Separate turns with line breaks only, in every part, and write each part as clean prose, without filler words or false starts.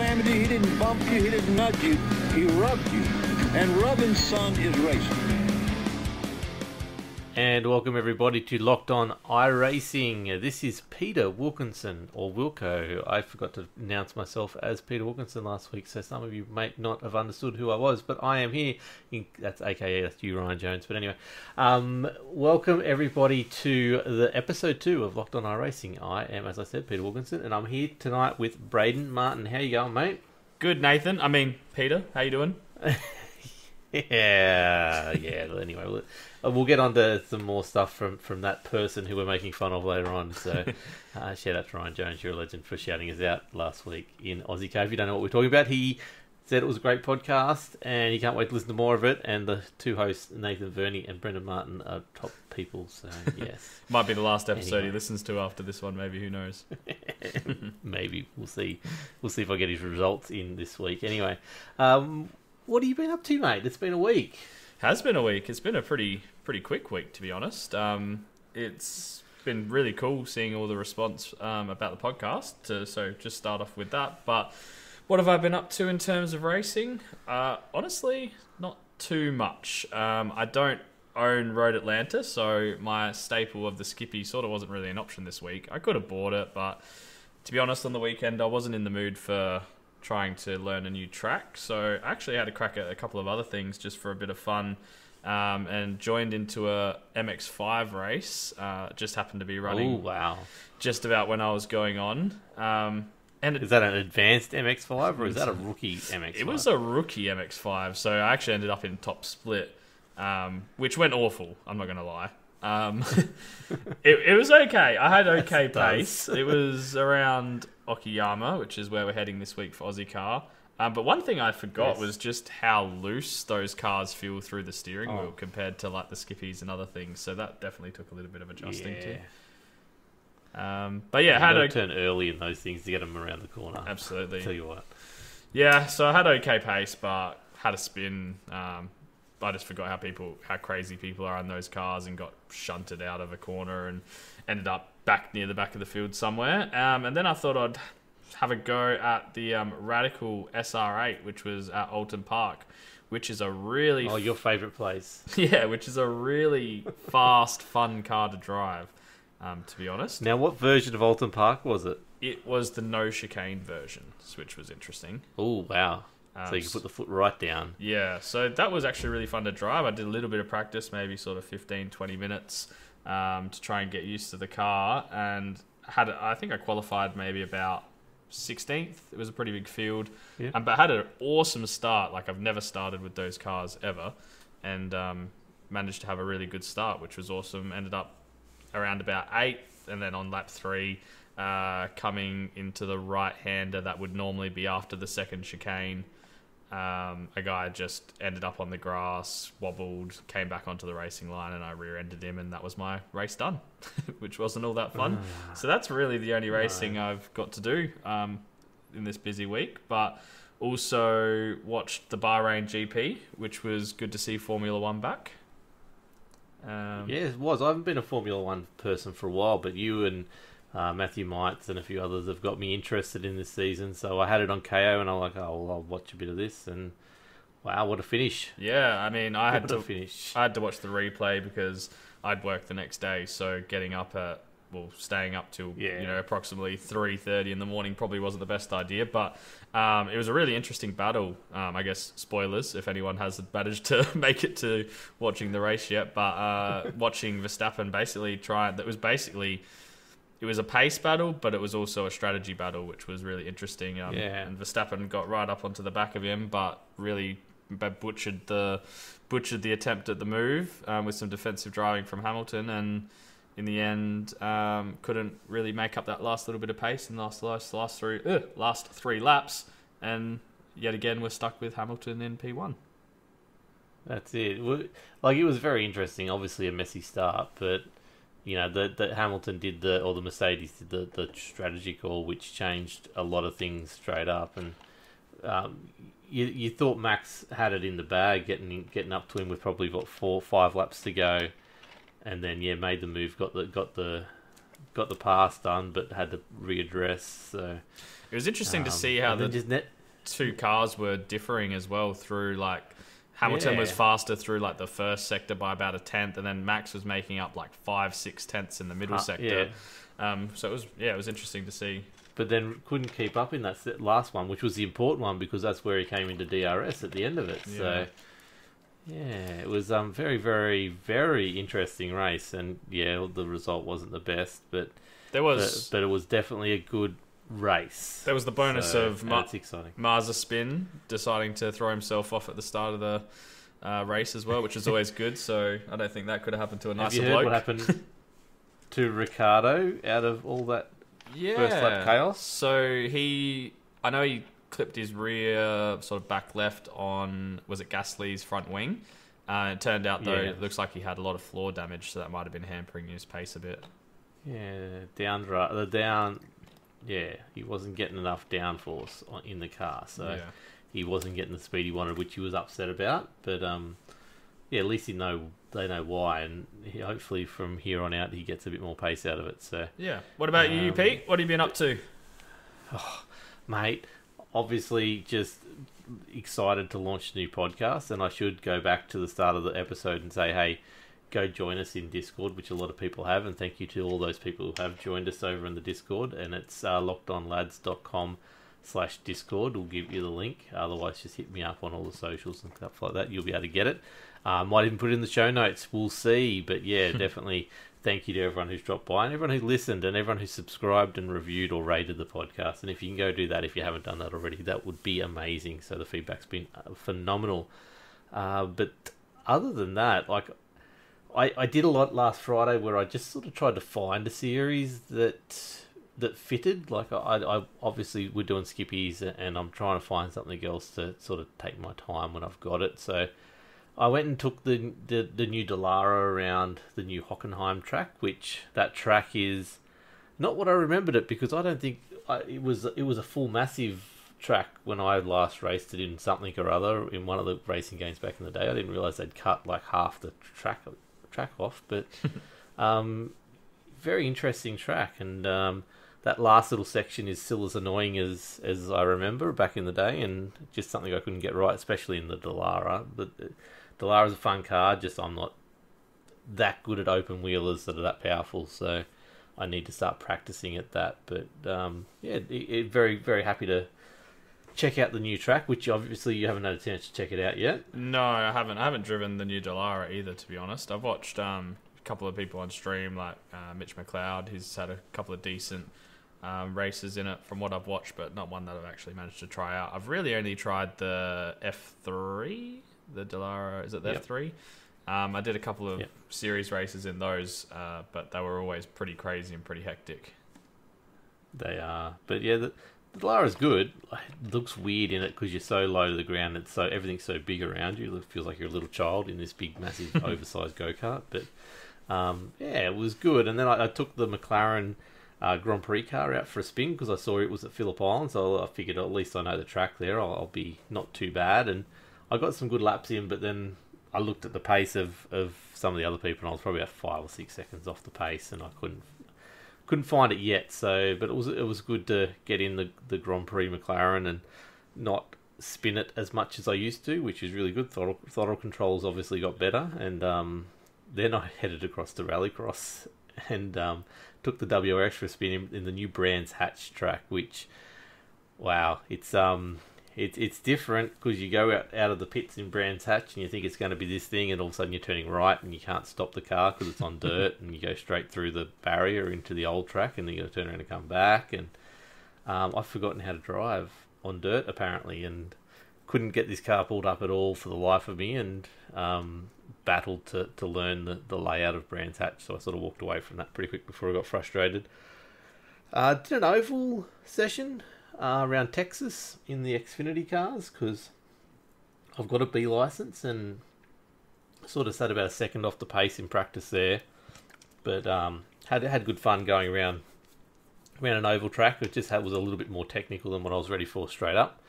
slam you, he didn't bump you, he didn't nudge you, he rubbed you. And rubbing's son is racing.
And welcome everybody to Locked On iRacing. This is Peter Wilkinson, or Wilco. I forgot to announce myself as Peter Wilkinson last week, so some of you may not have understood who I was, but I am here. That's you, Ryan Jones. But anyway, welcome everybody to the episode 2 of Locked On iRacing. I am, as I said, Peter Wilkinson, and I'm here tonight with Brayden. Martin, how you going, mate?
Good, Nathan. Peter, how you doing?
Yeah. Anyway, we'll get on to some more stuff from that person who we're making fun of later on. So, shout out to Ryan Jones. You're a legend for shouting us out last week in Ozicar. If you don't know what we're talking about, he said it was a great podcast and he can't wait to listen to more of it. And the two hosts, Nathan Verney and Brayden Martin, are top people. So, yes.
Might be the last episode he listens to after this one, maybe. Who knows?
Maybe. We'll see. We'll see if I get his results in this week. Anyway, what have you been up to, mate? It's been a week.
Has been a week. It's been a pretty quick week, to be honest. It's been really cool seeing all the response about the podcast. So just start off with that. But what have I been up to in terms of racing? Honestly, not too much. I don't own Road Atlanta, so my staple of the Skippy sort of wasn't really an option this week. I could have bought it, but to be honest, on the weekend I wasn't in the mood for trying to learn a new track, so I actually had a crack at a couple of other things just for a bit of fun, and joined into a MX5 race. Just happened to be running.
Oh wow!
Just about when I was going on. And
is that an advanced MX5 or is that a rookie MX5?
It was a rookie MX5, so I actually ended up in top split, which went awful. I'm not going to lie. It was okay. I had okay pace. It was around Okayama, which is where we're heading this week for Ozicar. But one thing I forgot was just how loose those cars feel through the steering wheel compared to like the Skippies and other things. So that definitely took a little bit of adjusting to. But yeah, had to
turn early in those things to get them around the corner.
Absolutely.
I'll tell you what.
Yeah, so I had okay pace, but had a spin. I just forgot how crazy people are on those cars and got shunted out of a corner and ended up back near the back of the field somewhere. And then I thought I'd have a go at the Radical SR8, which was at Alton Park, which is a really...
Oh, your favourite place.
Yeah, which is a really fast, fun car to drive, to be honest.
Now, what version of Alton Park was it?
It was the no chicane version, which was interesting.
Oh, wow. So you can put the foot right down.
Yeah, so that was actually really fun to drive. I did a little bit of practice, maybe sort of 15, 20 minutes to try and get used to the car. And I think I qualified maybe about 16th. It was a pretty big field. Yeah. But had an awesome start. Like, I've never started with those cars ever. And managed to have a really good start, which was awesome. Ended up around about 8th. And then on lap 3, coming into the right-hander that would normally be after the second chicane, a guy just ended up on the grass, wobbled, came back onto the racing line, and I rear-ended him, and that was my race done, which wasn't all that fun. So that's really the only racing I've got to do in this busy week. But also watched the Bahrain GP, which was good to see Formula 1 back.
Yeah, it was. I haven't been a Formula 1 person for a while, but you and Matthew Mites and a few others have got me interested in this season, so I had it on KO and I'm like, oh, well, I'll watch a bit of this, and wow, what a finish.
Yeah, I mean, I had to watch the replay because I'd work the next day, so getting up at, staying up till approximately 3:30 in the morning probably wasn't the best idea, but it was a really interesting battle. I guess spoilers if anyone hasn't managed to make it to watching the race yet, but watching Verstappen basically it was a pace battle, but it was also a strategy battle, which was really interesting. And Verstappen got right up onto the back of him, but really butchered the attempt at the move with some defensive driving from Hamilton, and in the end couldn't really make up that last little bit of pace in the last three laps, and yet again we're stuck with Hamilton in P1.
That's it. Like, it was very interesting. Obviously a messy start, but you know, that Hamilton did the Mercedes did the strategy call, which changed a lot of things straight up. And you thought Max had it in the bag, getting up to him with probably 4 or 5 laps to go, and then made the move, got the got the pass done, but had to readdress. So
it was interesting to see how the two cars were differing as well through like Hamilton was faster through like the first sector by about a tenth, and then Max was making up like 5-6 tenths in the middle sector. So it was interesting to see. But then couldn't keep up in that last one, which was the important one because that's where he came into DRS at the end of it. Yeah. So it was very, very, very interesting race, and the result wasn't the best, but it was definitely a good race. There was the bonus of Mazepin deciding to throw himself off at the start of the race as well, which is always good. So I don't think that could have happened to a nicer bloke. Have you heard what happened to Ricciardo out of all that first lap chaos? So I know he clipped his rear sort of back left on, was it Gasly's front wing? It turned out though, it looks like he had a lot of floor damage, so that might have been hampering his pace a bit. He wasn't getting enough downforce in the car, so he wasn't getting the speed he wanted, which he was upset about. But at least they know why, and hopefully from here on out he gets a bit more pace out of it. So what about you, Pete? What have you been up to? Oh, mate, obviously just excited to launch a new podcast, and I should go back to the start of the episode and say, hey, go join us in Discord, which a lot of people have, and thank you to all those people who have joined us over in the Discord, and it's lockedonlads.com/Discord. We'll give you the link. Otherwise, just hit me up on all the socials and stuff like that. You'll be able to get it. Might even put it in the show notes. We'll see. But definitely thank you to everyone who's dropped by and everyone who listened and everyone who subscribed and reviewed or rated the podcast. And if you can go do that, if you haven't done that already, that would be amazing. So the feedback's been phenomenal. But other than that, like, I did a lot last Friday where I just sort of tried to find a series that fitted. Like I obviously we're doing skippies, and I'm trying to find something else to sort of take my time when I've got it. So I went and took the new Dallara around the new Hockenheim track, which that track is not what I remembered it, because I don't think it was a full massive track when I last raced it in something or other in one of the racing games back in the day. I didn't realise they'd cut like half the track off, but very interesting track, and that last little section is still as annoying as I remember back in the day, and just something I couldn't get right, especially in the Dallara. But Dallara's a fun car, just I'm not that good at open wheelers that are that powerful, so I need to start practicing at that. But very, very happy to check out the new track, which obviously you haven't had a chance to check it out yet. No, I haven't. I haven't driven the new Dallara either, to be honest. I've watched a couple of people on stream, like Mitch McLeod. He's had a couple of decent races in it from what I've watched, but not one that I've actually managed to try out. I've really only tried the F3, the Dallara. Is it the F3? I did a couple of series races in those, but they were always pretty crazy and pretty hectic. They are, but the Dallara's good. It looks weird in it because you're so low to the ground. Everything's so big around you. It feels like you're a little child in this big, massive, oversized go-kart. But it was good. And then I took the McLaren Grand Prix car out for a spin because I saw it was at Phillip Island. So I figured at least I know the track there. I'll be not too bad. And I got some good laps in. But then I looked at the pace of some of the other people, and I was probably about 5 or 6 seconds off the pace, and I couldn't find it yet. So, but it was good to get in the Grand Prix McLaren and not spin it as much as I used to, which is really good. Throttle controls obviously got better, and then I headed across to Rallycross and took the WRX for a spin in the new Brands Hatch track, which, wow, it's different because you go out of the pits in Brands Hatch and you think it's going to be this thing, and all of a sudden you're turning right and you can't stop the car because it's on dirt, and you go straight through the barrier into the old track, and then you got to turn around and come back. And I've forgotten how to drive on dirt apparently, and couldn't get this car pulled up at all for the life of me, and battled to learn the layout of Brands Hatch. So I sort of walked away from that pretty quick before I got frustrated. Did an oval session around Texas in the Xfinity cars because I've got a B license, and sort of sat about a second off the pace in practice there, but had good fun going around an oval track. It just was a little bit more technical than what I was ready for straight up,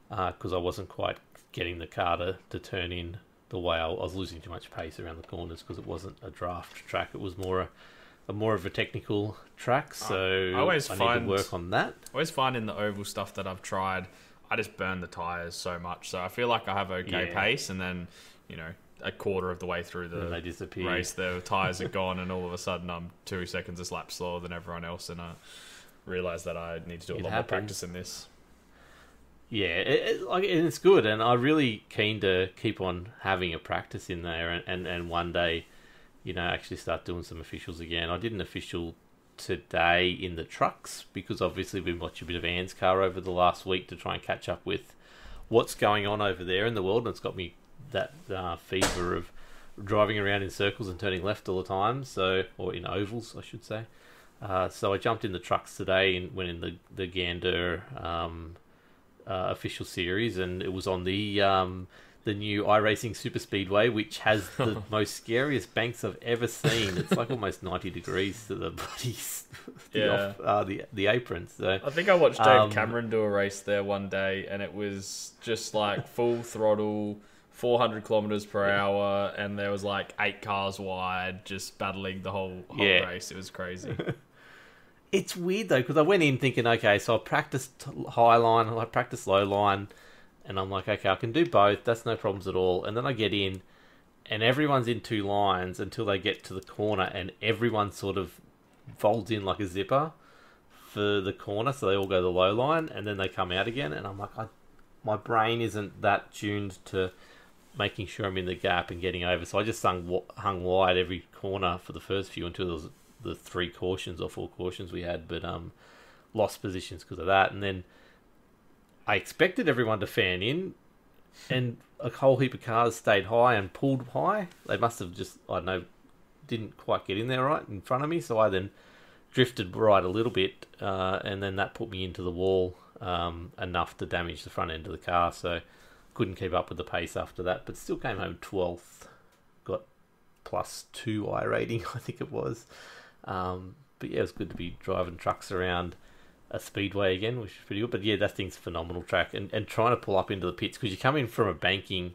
because I wasn't quite getting the car to turn in the way I was losing too much pace around the corners because it wasn't a draft track. It was more
more of a technical track, so I need to work on that.
I always find in the oval stuff that I've tried, I just burn the tyres so much. So I feel like I have okay pace, and then, a quarter of the way through the race, the tyres are gone, and all of a sudden I'm 2 seconds a lap slower than everyone else, and I realise that I need to do a lot more practice in this.
Yeah, it's good, and I'm really keen to keep on having a practice in there, and one day, actually start doing some officials again. I did an official today in the trucks, because obviously we've been watching a bit of ANZCAR over the last week to try and catch up with what's going on over there in the world, and it's got me that fever of driving around in circles and turning left all the time, or in ovals, I should say. So I jumped in the trucks today and went in the Gander official series, and it was on the new iRacing Super Speedway, which has the most scariest banks I've ever seen. It's like almost 90 degrees to the bodies, the aprons. So
I think I watched Dave Cameron do a race there one day, and it was just like full throttle, 400 kilometers per hour, and there was like 8 cars wide, just battling the whole race. It was crazy.
It's weird though, because I went in thinking, okay, so I practiced high line, I practiced low line, and I'm like, okay, I can do both. That's no problems at all. And then I get in, and everyone's in 2 lines until they get to the corner, and everyone sort of folds in like a zipper for the corner, so they all go the low line, and then they come out again. And I'm like, my brain isn't that tuned to making sure I'm in the gap and getting over. So I just hung wide every corner for the first few until there was the 3 cautions or 4 cautions we had, but lost positions because of that. And then I expected everyone to fan in, and a whole heap of cars stayed high and pulled high. They must have just, I don't know, didn't quite get in there right in front of me, so I then drifted right a little bit, and then that put me into the wall enough to damage the front end of the car, so couldn't keep up with the pace after that, but still came home 12th, got +2 I rating, I think it was. But yeah, it was good to be driving trucks around a speedway again, which is pretty good. But yeah, that thing's a phenomenal track, and trying to pull up into the pits, because you come in from a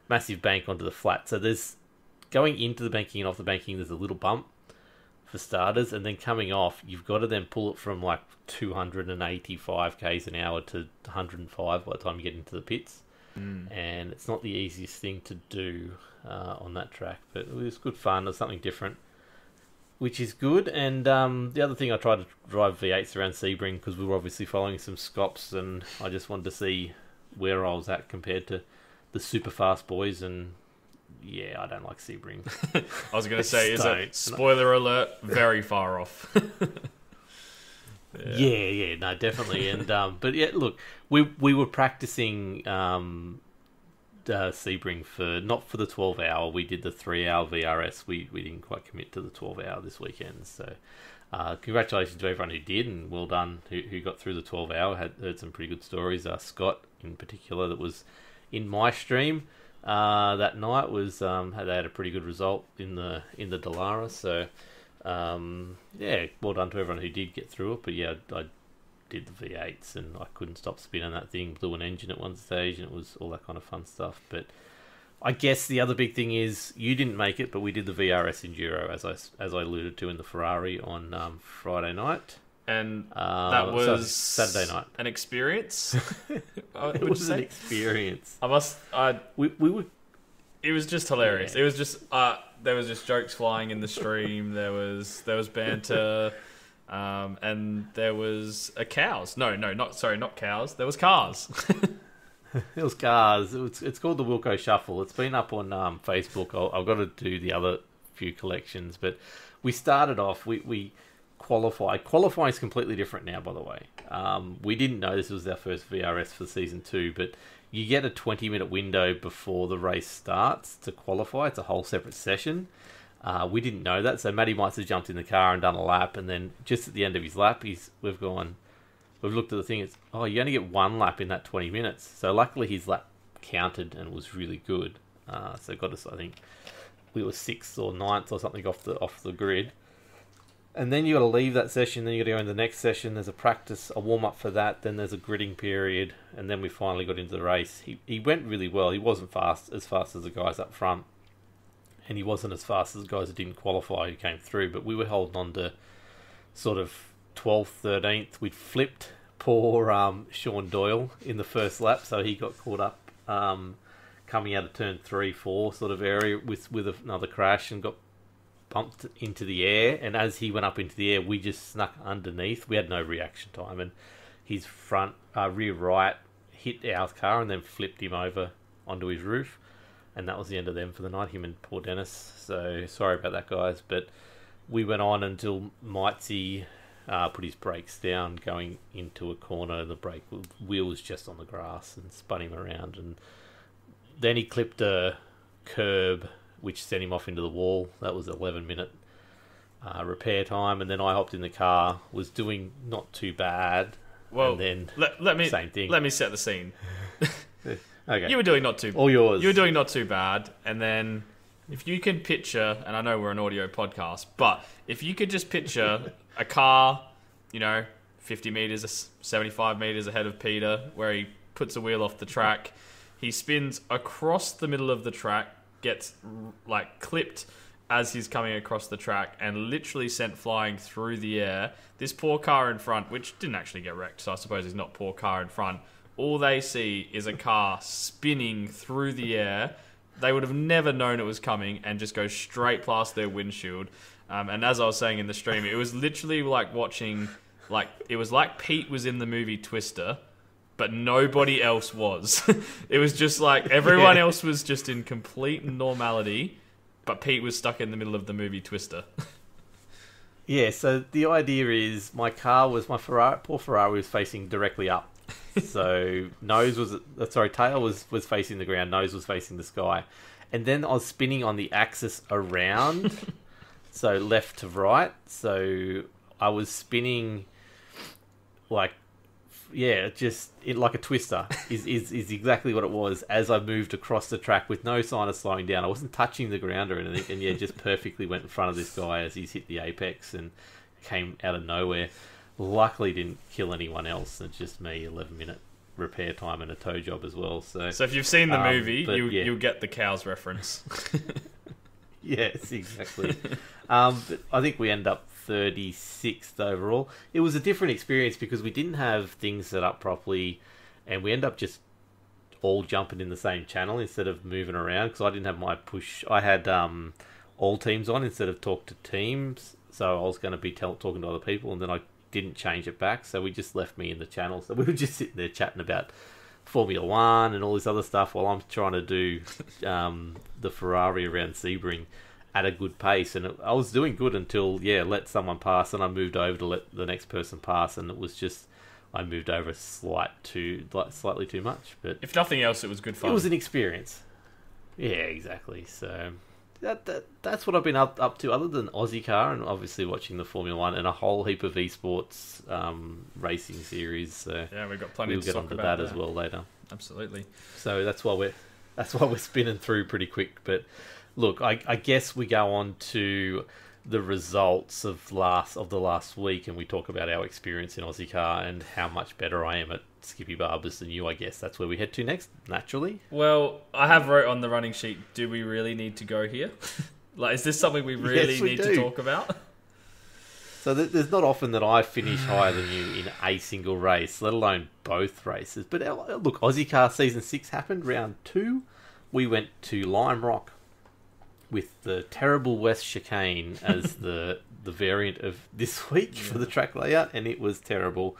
massive bank onto the flat, so there's going into the banking and off the banking, there's a little bump for starters, and then coming off, you've got to then pull it from like 285 k's an hour to 105 by the time you get into the pits. And it's not the easiest thing to do on that track, but it was good fun. It was something different, which is good. And the other thing, I tried to drive V8s around Sebring, because we were obviously following some Scops, and I just wanted to see where I was at compared to the super fast boys. And yeah, I don't like Sebring.
I was going to say, is it, spoiler alert, very far off.
Yeah, no, definitely. And but yeah, look, we were practicing Sebring not for the 12-hour. We did the 3-hour VRS. We didn't quite commit to the 12-hour this weekend. So congratulations to everyone who did, and well done who got through the 12-hour. Heard some pretty good stories. Scott in particular, that was in my stream that night, was they had a pretty good result in the Dallara. So yeah, well done to everyone who did get through it. But yeah, I did the V8s, and I couldn't stop spinning that thing. Blew an engine at one stage, and it was all that kind of fun stuff. But I guess the other big thing is you didn't make it, but we did the VRS Enduro, as I alluded to, in the Ferrari on Friday night.
And that was
Saturday night.
An experience.
It was an experience.
We were. It was just hilarious. Yeah. It was just there was just jokes flying in the stream. There was banter, and there was cows. Not cows. There was cars.
It was cars. It's called the Wilco Shuffle. It's been up on Facebook. I've got to do the other few collections, but we started off. We qualify. Qualifying is completely different now, by the way. We didn't know this was our first VRS for season 2, but you get a 20-minute window before the race starts to qualify. It's a whole separate session. We didn't know that, so Matty might have jumped in the car and done a lap, and then just at the end of his lap, we've looked at the thing. It's you only get 1 lap in that 20 minutes. So luckily his lap counted and was really good. So got us, I think we were 6th or 9th or something off the grid. And then you got to leave that session, then you got to go into the next session. There's a warm-up for that, then there's a gridding period, and then we finally got into the race. He went really well. He wasn't as fast as the guys up front. and he wasn't as fast as the guys that didn't qualify who came through, but we were holding on to sort of 12th, 13th. We'd flipped poor Sean Doyle in the first lap, so he got caught up coming out of turn 3, 4 sort of area with another crash and got bumped into the air. And as he went up into the air, we just snuck underneath. We had no reaction time, and his rear right hit our car and then flipped him over onto his roof, and that was the end of them for the night, him and poor Dennis. So sorry about that, guys, but we went on until Mitesy put his brakes down going into a corner, and the brake wheel was just on the grass and spun him around, and then he clipped a curb which sent him off into the wall. That was 11-minute repair time, and then I hopped in the car, was doing not too bad.
Well,
and then
let me
same thing.
Let me set the scene.
Okay,
You were doing not too.
All yours.
You were doing not too bad, and then if you can picture, and I know we're an audio podcast, but if you could just picture a car, 50 meters, 75 meters ahead of Peter, where he puts a wheel off the track, he spins across the middle of the track, gets clipped as he's coming across the track, and literally sent flying through the air. This poor car in front, which didn't actually get wrecked, so I suppose he's not poor car in front. All they see is a car spinning through the air. They would have never known it was coming and just go straight past their windshield. And as I was saying in the stream, it was literally like watching, it was like Pete was in the movie Twister, but nobody else was. It was just like everyone else was just in complete normality, but Pete was stuck in the middle of the movie Twister.
Yeah, so the idea is poor Ferrari was facing directly up. So tail was facing the ground, nose was facing the sky. And then I was spinning on the axis around, so left to right. So I was spinning like a twister is exactly what it was as I moved across the track with no sign of slowing down. I wasn't touching the ground or anything, and just perfectly went in front of this guy as he's hit the apex and came out of nowhere. Luckily didn't kill anyone else. It's just me, 11-minute repair time and a tow job as well. So
if you've seen the movie, you'll get the cows reference.
Yes, exactly. But I think we end up 36th overall. It was a different experience because we didn't have things set up properly, and we end up just all jumping in the same channel instead of moving around, because I didn't have my push. I had all teams on instead of talk to teams, so I was going to be talking to other people, and then I didn't change it back, so we just left me in the channel. So we were just sitting there chatting about Formula 1 and all this other stuff while I'm trying to do the Ferrari around Sebring at a good pace. And I was doing good until, let someone pass, and I moved over to let the next person pass, and it was just, I moved over slightly too much. But
if nothing else, it was good fun.
It was an experience. Yeah, exactly. So that's what I've been up to, other than Ozicar and obviously watching the Formula 1 and a whole heap of esports racing series. So
yeah, we've got plenty
to get onto that as well later.
Absolutely.
So that's why we're spinning through pretty quick. But look, I guess we go on to the results of the last week, and we talk about our experience in Ozicar and how much better I am at Skippy Barbers than you. I guess that's where we head to next, naturally.
Well, I have wrote on the running sheet, do we really need to go here? Is this something we really need to talk about?
So there's not often that I finish higher than you in a single race, let alone both races. But look, Ozicar Season 6 happened, Round 2. We went to Lime Rock with the terrible West Chicane as the variant of this week for the track layout, and it was terrible.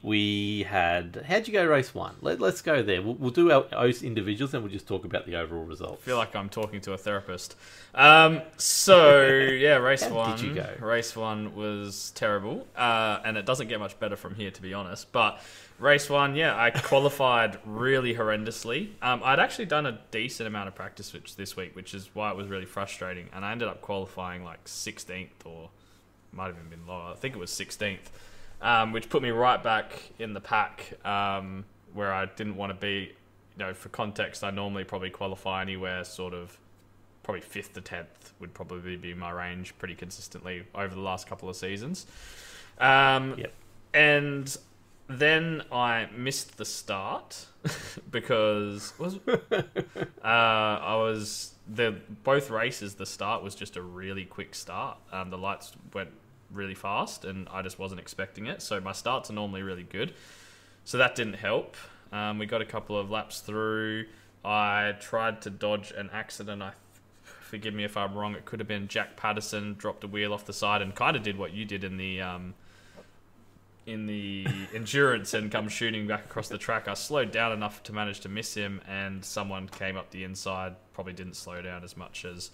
We had... How'd you go race 1? Let's go there. We'll do our individuals, and we'll just talk about the overall results.
I feel like I'm talking to a therapist. Race 1.
How did you go?
Race 1 was terrible, and it doesn't get much better from here, to be honest. But race 1, I qualified really horrendously. I'd actually done a decent amount of practice this week, which is why it was really frustrating. And I ended up qualifying 16th, or might have even been lower. I think it was 16th. Which put me right back in the pack, where I didn't want to be. For context, I normally probably qualify anywhere sort of probably 5th to 10th would probably be my range pretty consistently over the last couple of seasons. And Then I missed the start because both races. The start was just a really quick start. The lights went really fast, and I just wasn't expecting it. So my starts are normally really good, so that didn't help. We got a couple of laps through. I tried to dodge an accident. Forgive me if I'm wrong. It could have been Jack Patterson dropped a wheel off the side and kind of did what you did in the endurance and come shooting back across the track. I slowed down enough to manage to miss him, and someone came up the inside. Probably didn't slow down as much as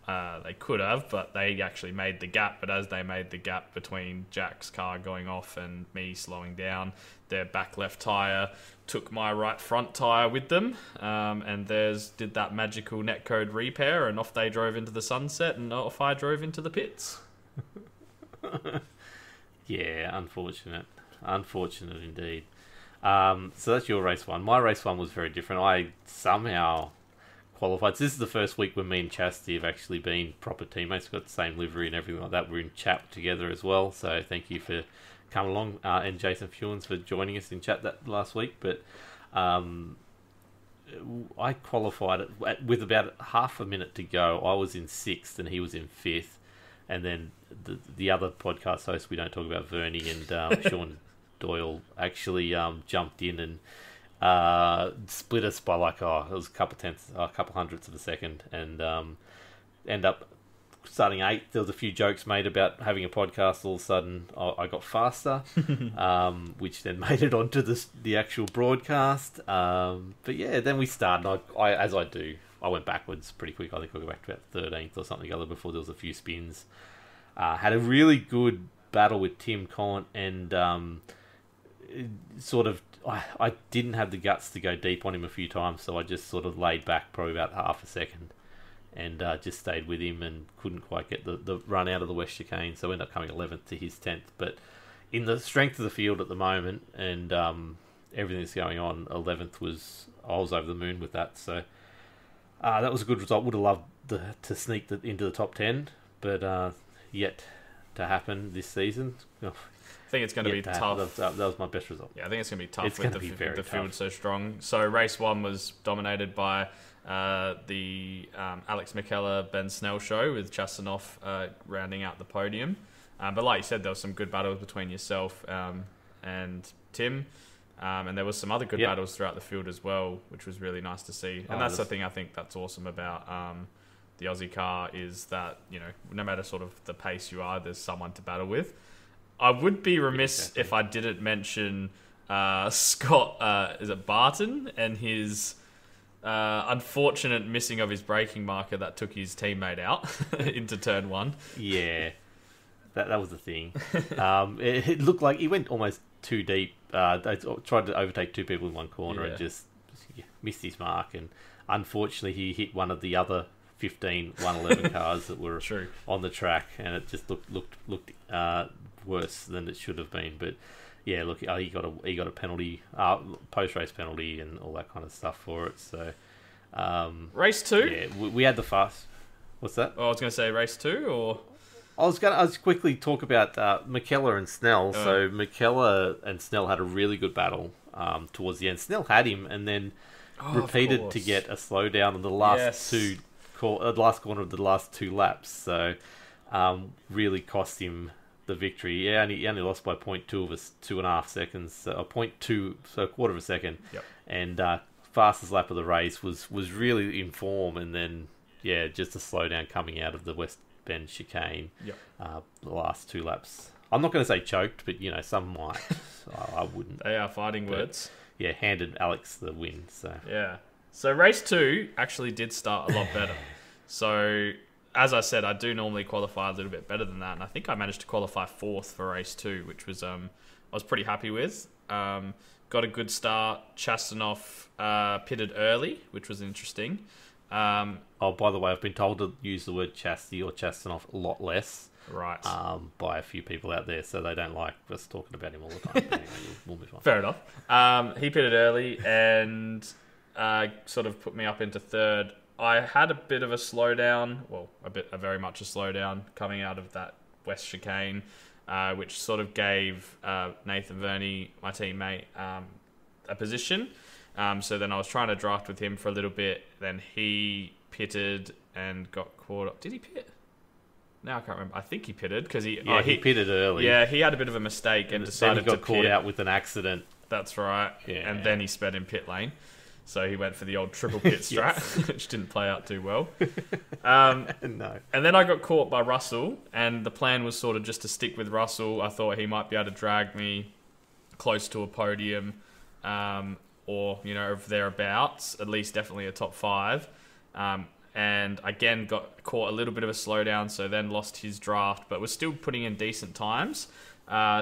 they could have, but they actually made the gap. But as they made the gap between Jack's car going off and me slowing down, their back left tyre took my right front tyre with them, and theirs did that magical netcode repair, and off they drove into the sunset, and off I drove into the pits.
Yeah, unfortunate indeed. So that's your race one. My race one was very different. I somehow qualified. So this is the first week when me and Chastity have actually been proper teammates. We've got the same livery and everything like that. We're in chat together as well. So thank you for coming along, and Jason Fewens for joining us in chat that last week. But I qualified with about half a minute to go. I was in 6th and he was in 5th. And then the other podcast hosts, we don't talk about, Verney and Sean Doyle, actually jumped in and split us by it was a couple hundredths of a second, and end up starting 8th. There was a few jokes made about having a podcast. All of a sudden, I got faster, which then made it onto the actual broadcast. But yeah, then we started. I went backwards pretty quick. I think I got back to about 13th or something other before there was a few spins. Had a really good battle with Tim Collin, and I didn't have the guts to go deep on him a few times, so I just sort of laid back probably about half a second and just stayed with him and couldn't quite get the run out of the West Chicane, so I ended up coming 11th to his 10th. But in the strength of the field at the moment and everything that's going on, 11th I was over the moon with that, so that was a good result. Would have loved to sneak into the top 10, but yet to happen this season.
I think it's going to be tough.
That was my best result.
Yeah, I think it's going to be tough with the field so strong. So race 1 was dominated by the Alex McKellar, Ben Snell show with Chastanoff rounding out the podium. But like you said, there was some good battles between yourself and Tim. And there was some other good battles throughout the field as well, which was really nice to see. And that's the thing I think that's awesome about the Ozicar, is that, no matter sort of the pace you are, there's someone to battle with. I would be remiss if I didn't mention Scott, is it Barton, and his unfortunate missing of his braking marker that took his teammate out into turn 1.
Yeah, that was the thing. It looked like he went almost too deep. They tried to overtake 2 people in one corner and just missed his mark, and unfortunately he hit one of the other 15 111 cars that were on the track, and it just looked worse than it should have been. But yeah, look, he got a penalty, post race penalty, and all that kind of stuff for it. So
race 2,
yeah, we had the fast. What's that?
I was going to say race 2, or
I was quickly talk about McKellar and Snell. So McKellar and Snell had a really good battle towards the end. Snell had him, and then repeated to get a slowdown on the last last corner of the last 2 laps. So really cost him the victory. Yeah, and he only lost by 0.2 of 2.5 seconds, so 0.2, so a quarter of a second.
Yep.
And fastest lap of the race was really in form, and then just a slowdown coming out of the West Bend chicane.
Yep.
The last 2 laps. I'm not going to say choked, but some might. I wouldn't.
They are fighting words.
Yeah, handed Alex the win. So
yeah. So race 2 actually did start a lot better. So as I said, I do normally qualify a little bit better than that, and I think I managed to qualify 4th for race 2, which was I was pretty happy with. Got a good start. Chastanoff pitted early, which was interesting.
By the way, I've been told to use the word chastity or Chastanoff a lot less.
Right.
By a few people out there, so they don't like us talking about him all the time. Anyway, we'll move on.
Fair enough. He pitted early and sort of put me up into 3rd. I had a bit of a slowdown, very much a slowdown coming out of that West chicane. which sort of gave Nathan Verney, my teammate, a position. So then I was trying to draft with him for a little bit. Then he pitted and got caught up. Did he pit? No, I can't remember. I think he pitted because he
pitted early.
Yeah, he had a bit of a mistake and decided
to pit. He got caught out with an accident.
That's right.
Yeah.
And then he sped in pit lane. So he went for the old triple pit strat, which didn't play out too well.
No.
And then I got caught by Russell, and the plan was sort of just to stick with Russell. I thought he might be able to drag me close to a podium, or thereabouts, at least definitely a top 5. And again got caught a little bit of a slowdown, so then lost his draft, but was still putting in decent times.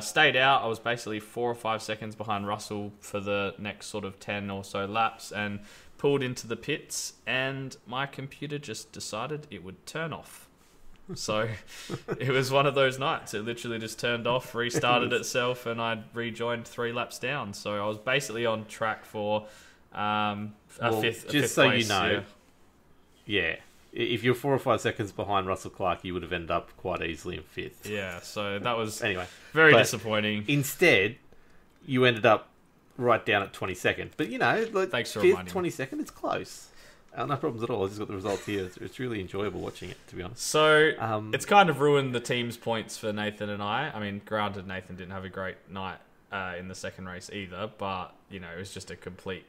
Stayed out. I was basically 4 or 5 seconds behind Russell for the next sort of 10 or so laps, and pulled into the pits, and my computer just decided it would turn off. So it was one of those nights. It literally just turned off, restarted itself, and I rejoined 3 laps down. So I was basically on track for fifth.
Just so you know, yeah. If you're 4 or 5 seconds behind Russell Clark, you would have ended up quite easily in 5th.
Yeah, so that was
anyway
very disappointing.
Instead, you ended up right down at 22nd. But,
thanks for
5th, 22nd, it's close. No problems at all. I just got the results here. It's really enjoyable watching it, to be honest.
So, it's kind of ruined the team's points for Nathan and I. I mean, granted, Nathan didn't have a great night in the second race either, but, it was just a complete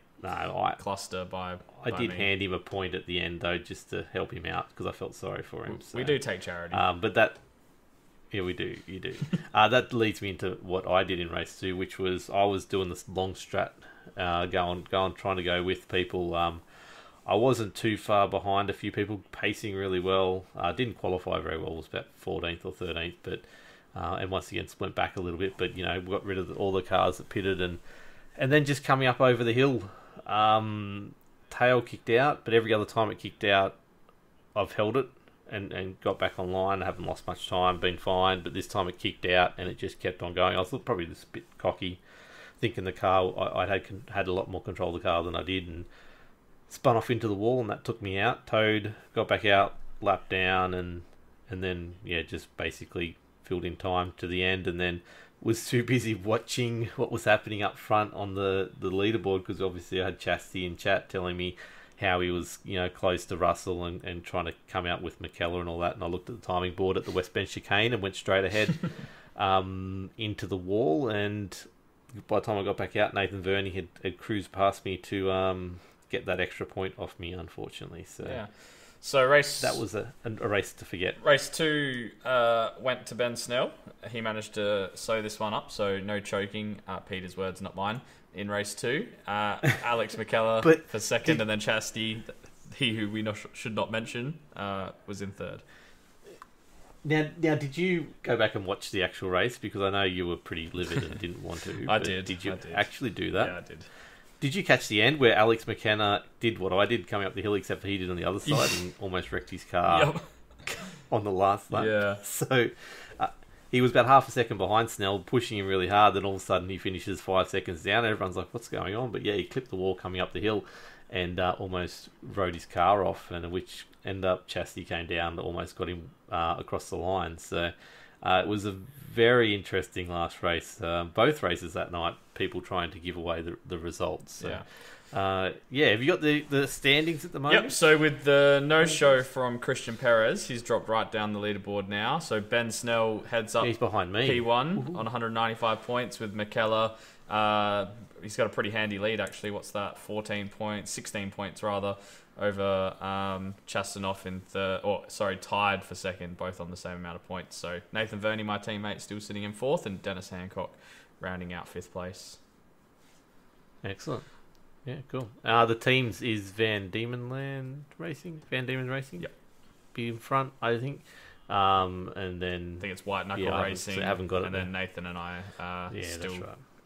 cluster by
I did hand him a point at the end, though, just to help him out, because I felt sorry for him.
We do take charity.
But that... Yeah, we do. You do. That leads me into what I did in race 2, which was I was doing this long strat, trying to go with people. I wasn't too far behind a few people, pacing really well. Didn't qualify very well. It was about 14th or 13th, but and once again went back a little bit. But we got rid of all the cars that pitted, and then just coming up over the hill, tail kicked out. But every other time it kicked out, I've held it. And got back online. I haven't lost much time, been fine, but this time it kicked out and it just kept on going. I was probably just a bit cocky, thinking the car, I had a lot more control of the car than I did, and spun off into the wall, and that took me out. Towed, got back out, lapped down, and then, just basically filled in time to the end, and then was too busy watching what was happening up front on the leaderboard, because obviously I had Chastity in chat telling me how he was, close to Russell and trying to come out with McKellar and all that. And I looked at the timing board at the West Bench chicane and went straight ahead into the wall. And by the time I got back out, Nathan Verney had cruised past me to get that extra point off me, unfortunately. So
yeah. So that
was a race to forget.
Race 2 went to Ben Snell. He managed to sew this one up, so no choking. Peter's words, not mine. In race 2, Alex McKellar for second, and then Chastity, he who we should not mention, was in third.
Now, did you go back and watch the actual race? Because I know you were pretty livid and didn't want to.
I did.
Did you actually do that?
Yeah, I did.
Did you catch the end where Alex McKenna did what I did coming up the hill, except for he did on the other side and almost wrecked his car on the last lap?
Yeah.
So he was about half a second behind Snell, pushing him really hard. Then all of a sudden he finishes 5 seconds down. And everyone's like, what's going on? But yeah, he clipped the wall coming up the hill and almost rode his car off, and which ended up Chastity came down and almost got him across the line. So it was a very interesting last race. Both races that night, people trying to give away the results. So,
yeah.
Have you got the standings at the moment?
Yep, so with the no-show from Christian Perez, he's dropped right down the leaderboard now. So Ben Snell heads up.
He's behind me.
P1 on 195 points with McKellar. He's got a pretty handy lead, actually. What's that? 16 points rather, over Chastanoff tied for second, both on the same amount of points. So Nathan Verney, my teammate, still sitting in fourth, and Dennis Hancock rounding out fifth place.
Excellent. Yeah, cool. The teams is Van Diemen Racing.
Yep.
Be in front, I think. And then
I think it's White Knuckle Racing.
I haven't got it.
And then Nathan and I still
that's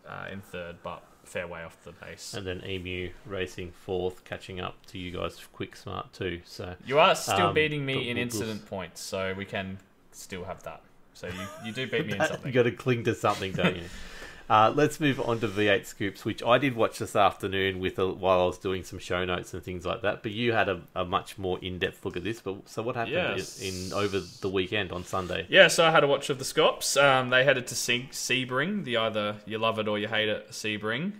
right.
In third, but fair way off the base.
And then Emu Racing fourth, catching up to you guys quick smart too. So
you are still beating me in incident points, so we can still have that. So you do beat me in something.
You got to cling to something, don't you? Let's move on to V8 Scoops, which I did watch this afternoon while I was doing some show notes and things like that. But you had a much more in-depth look at this. But so what happened over the weekend on Sunday?
Yeah, so I had a watch of the Scops. They headed to Sebring, the either you love it or you hate it Sebring,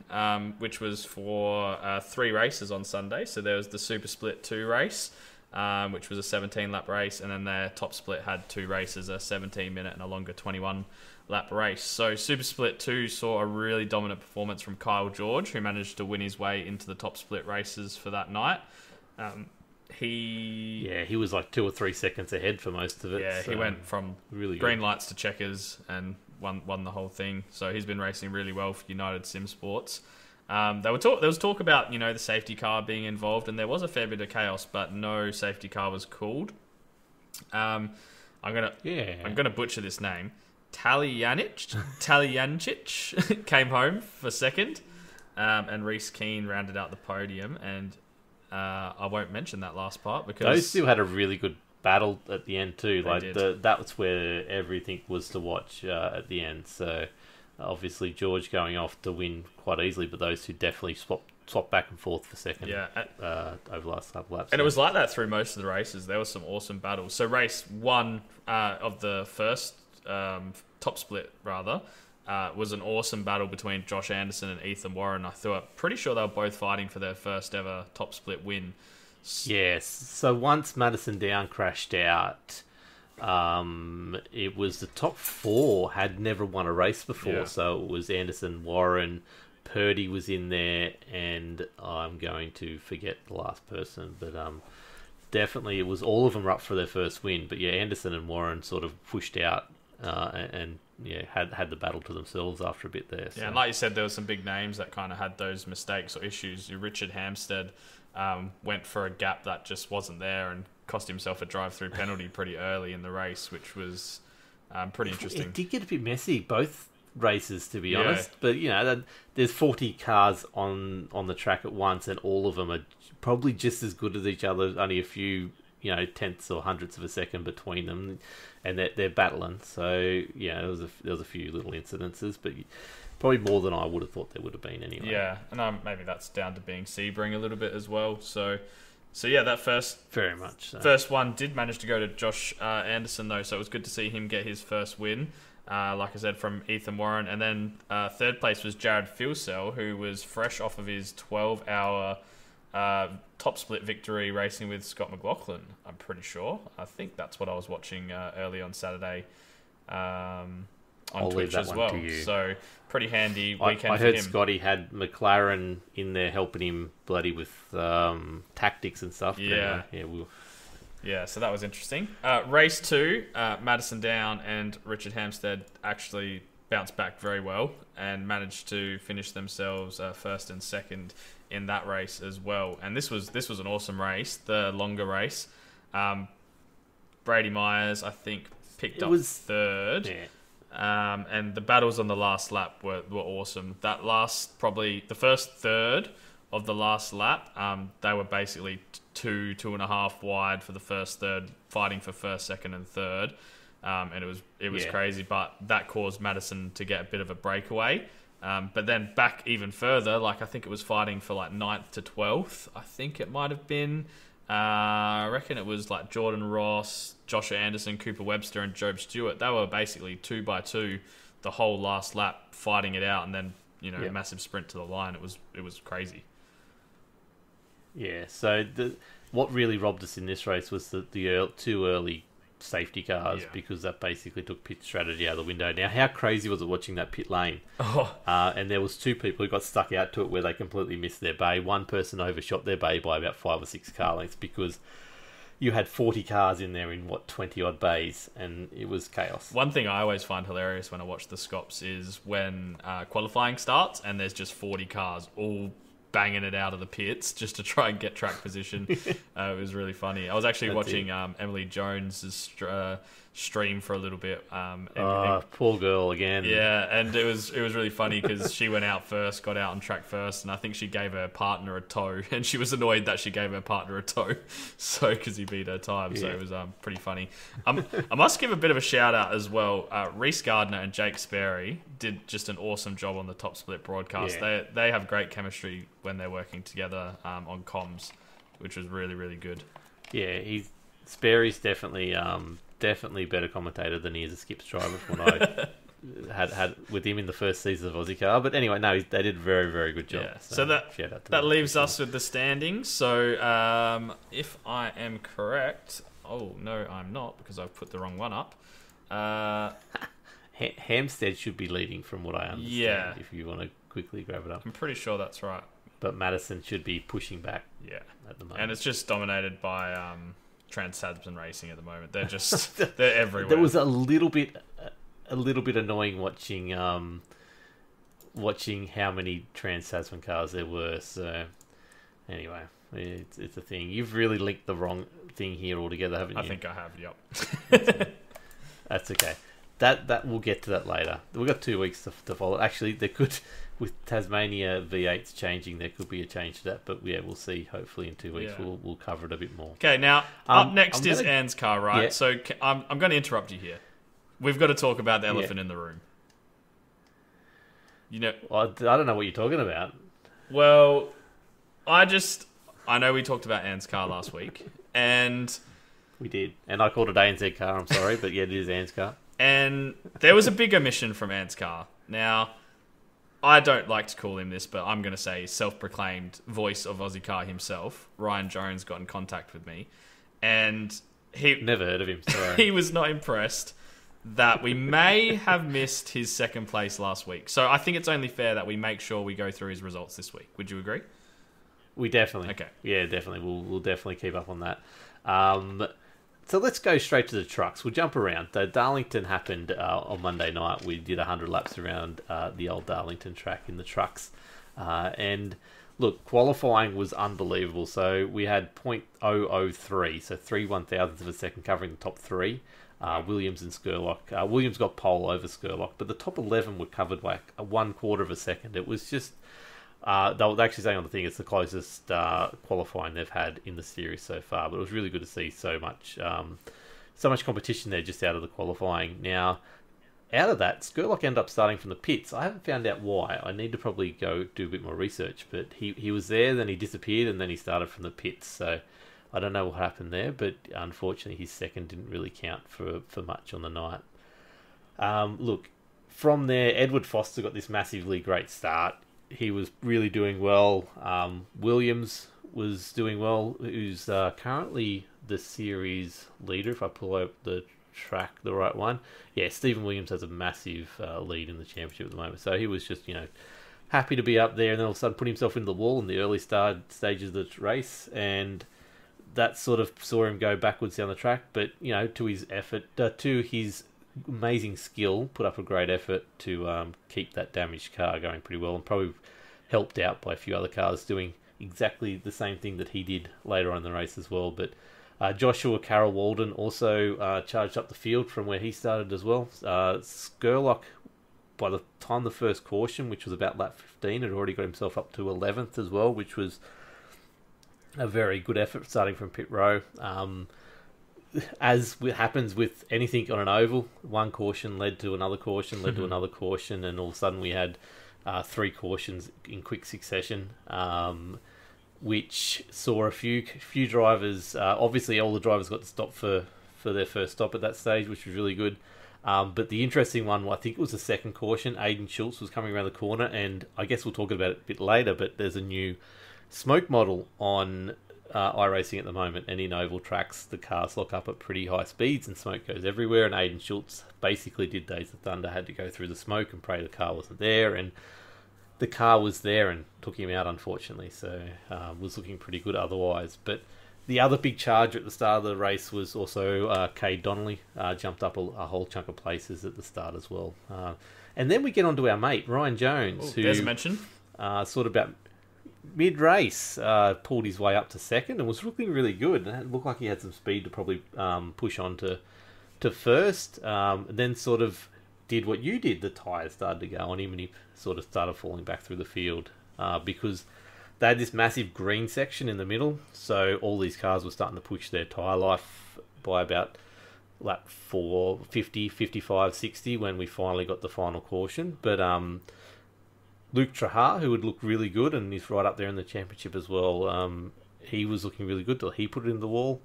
which was for 3 races on Sunday. So there was the Super Split 2 race, which was a 17-lap race, and then their top split had 2 races, a 17-minute and a longer 21-lap race. So Super Split 2 saw a really dominant performance from Kyle George, who managed to win his way into the top split races for that night. He
was like 2 or 3 seconds ahead for most of it.
Yeah,
so
he went from
really
green lights to checkers and won the whole thing. So he's been racing really well for United Sim Sports. There was talk about the safety car being involved, and there was a fair bit of chaos, but no safety car was called. I'm gonna butcher this name. Talyancic came home for second, and Reece Keane rounded out the podium. And I won't mention that last part because
those two had a really good battle at the end too.
Did.
That was where everything was to watch at the end. So obviously George going off to win quite easily, but those two definitely swapped back and forth for second. Over the last couple laps.
And it was like that through most of the races. There was some awesome battles. So race 1 of the first top split was an awesome battle between Josh Anderson and Ethan Warren. Pretty sure they were both fighting for their first ever top split win.
Yes. So once Madison Down crashed out, it was the top 4 had never won a race before.
Yeah.
So it was Anderson, Warren, Purdy was in there, and I'm going to forget the last person, but definitely it was all of them were up for their first win. But yeah, Anderson and Warren sort of pushed out and had the battle to themselves after a bit there. So.
Yeah, and like you said, there were some big names that kind of had those mistakes or issues. Richard Hampstead went for a gap that just wasn't there and cost himself a drive-through penalty pretty early in the race, which was pretty interesting.
It did get a bit messy, both races, to be honest. But, there's 40 cars on the track at once, and all of them are probably just as good as each other, only a few tenths or hundredths of a second between them, and they're battling. So there was a few little incidences, but probably more than I would have thought there would have been anyway.
Yeah, and maybe that's down to being Sebring a little bit as well. So yeah, that
very much so.
First one did manage to go to Josh Anderson though, so it was good to see him get his first win. Like I said, from Ethan Warren, and then third place was Jared Filsell, who was fresh off of his 12-hour top split victory racing with Scott McLaughlin, I'm pretty sure. I think that's what I was watching early on Saturday on Twitch as well. So pretty handy weekend for him.
I heard Scotty had McLaren in there helping him bloody with tactics and stuff.
Yeah, so that was interesting. Race 2, Madison Down and Richard Hampstead actually bounced back very well and managed to finish themselves first and second in that race as well. And this was an awesome race, the longer race. Brady Myers, I think, picked up third.
Yeah.
And the battles on the last lap were awesome. The first third of the last lap, they were basically 2.5 wide for the first third, fighting for first, second, and third. And it was crazy, but that caused Madison to get a bit of a breakaway. But then back even further, I think it was fighting for 9th to 12th. I think it might have been. I reckon it was Jordan Ross, Joshua Anderson, Cooper Webster, and Job Stewart. They were basically 2 by 2 the whole last lap, fighting it out, and then a massive sprint to the line. It was crazy.
Yeah. So what really robbed us in this race was the too early safety cars, because that basically took pit strategy out of the window. Now, how crazy was it watching that pit lane? And there was 2 people who got stuck out to it where they completely missed their bay. One person overshot their bay by about 5 or 6 car lengths because you had 40 cars in there in 20 odd bays, and it was chaos.
One thing I always find hilarious when I watch the Scops is when qualifying starts and there's just 40 cars all banging it out of the pits just to try and get track position. It was really funny. I was actually watching Emily Jones's stream for a little bit.
Poor girl again.
Yeah, and it was really funny because she went out first, got out on track first, and I think she gave her partner a tow, and she was annoyed that she gave her partner a tow, because he beat her time. So it was pretty funny. I must give a bit of a shout out as well. Reese Gardner and Jake Sperry did just an awesome job on the Top Split broadcast.
Yeah.
They have great chemistry when they're working together on comms, which was really, really good.
Yeah, Sperry's definitely better commentator than he is a skips driver from what I had with him in the first season of Ozicar. But anyway, no, they did a very, very good job.
Yeah. So that leaves us with the standings. So if I am correct, no, I'm not, because I've put the wrong one up.
Hampstead should be leading from what I understand.
Yeah.
If you want to quickly grab it up.
I'm pretty sure that's right.
But Madison should be pushing back.
Yeah.
At the moment.
And it's just dominated by Trans Tasman Racing at the moment. They're just they're everywhere.
There was a little bit annoying watching how many Trans Tasman cars there were. So anyway, it's a thing. You've really linked the wrong thing here altogether, haven't you?
I think I have. Yep.
That's okay. That we'll get to that later. We've got 2 weeks to follow. Actually, there could, with Tasmania V8s changing, there could be a change to that. But yeah, we'll see. Hopefully, in 2 weeks, we'll cover it a bit more.
Okay, now up next is ANZCAR, right?
Yeah.
So I'm going to interrupt you here. We've got to talk about the elephant in the room.
Well, I don't know what you're talking about.
Well, I know we talked about ANZCAR last week, and
we did, and I called it ANZCAR. I'm sorry, but yeah, it is ANZCAR.
And there was a big omission from ANZCAR. Now, I don't like to call him this, but I'm going to say self-proclaimed voice of Ozicar himself, Ryan Jones, got in contact with me. And he...
Never heard of him, sorry.
He was not impressed that we may have missed his second place last week. So I think it's only fair that we make sure we go through his results this week. Would you agree?
We definitely.
Okay.
Yeah, definitely. We'll definitely keep up on that. So let's go straight to the trucks. We'll jump around. Darlington happened on Monday night. We did 100 laps around the old Darlington track in the trucks. And look, qualifying was unbelievable. So we had .003, so 3/1000ths of a second covering the top three. Williams and Skurlock. Williams got pole over Skurlock, but the top 11 were covered by a 1/4 of a second. It was just... they were actually saying on the thing it's the closest qualifying they've had in the series so far, but it was really good to see so much competition there just out of the qualifying. Now, out of that, Skurlock ended up starting from the pits. I haven't found out why. I need to probably go do a bit more research, but he was there, then he disappeared, and then he started from the pits. So I don't know what happened there, but unfortunately his second didn't really count for much on the night. Look, from there, Edward Foster got this massively great start. He was really doing well. Williams was doing well, who's currently the series leader, if I pull up the track, the right one. Yeah, Stephen Williams has a massive lead in the championship at the moment. So he was just, happy to be up there, and then all of a sudden put himself in the wall in the early stages of the race, and that sort of saw him go backwards down the track. But, to his effort, to his amazing skill, put up a great effort to keep that damaged car going pretty well, and probably helped out by a few other cars doing exactly the same thing that he did later on in the race as well. But Joshua Carroll Walden also charged up the field from where he started as well. Skurlock, by the time the first caution, which was about lap 15, had already got himself up to 11th as well, which was a very good effort starting from pit row. As happens with anything on an oval, one caution led to another caution, to another caution, and all of a sudden we had 3 cautions in quick succession, which saw a few drivers. Obviously, all the drivers got to stop for their first stop at that stage, which was really good. But the interesting one, I think it was the second caution. Aiden Schultz was coming around the corner, and I guess we'll talk about it a bit later, but there's a new smoke model on iRacing at the moment, and in oval tracks the cars lock up at pretty high speeds and smoke goes everywhere, and Aiden Schultz basically did Days of Thunder, had to go through the smoke and pray the car wasn't there, and the car was there and took him out, unfortunately. So was looking pretty good otherwise. But the other big charge at the start of the race was also Cade Donnelly, jumped up a whole chunk of places at the start as well. And then we get on to our mate Ryan Jones, who
there's a mention.
Sort of about mid-race, pulled his way up to second and was looking really good. It looked like he had some speed to probably push on to to first, then sort of did what you did. The tyres started to go on him, and he sort of started falling back through the field because they had this massive green section in the middle, so all these cars were starting to push their tyre life by about lap 4, 50, 55, 60 when we finally got the final caution. But Luke Trahar, who would look really good, and he's right up there in the championship as well, he was looking really good till he put it in the wall.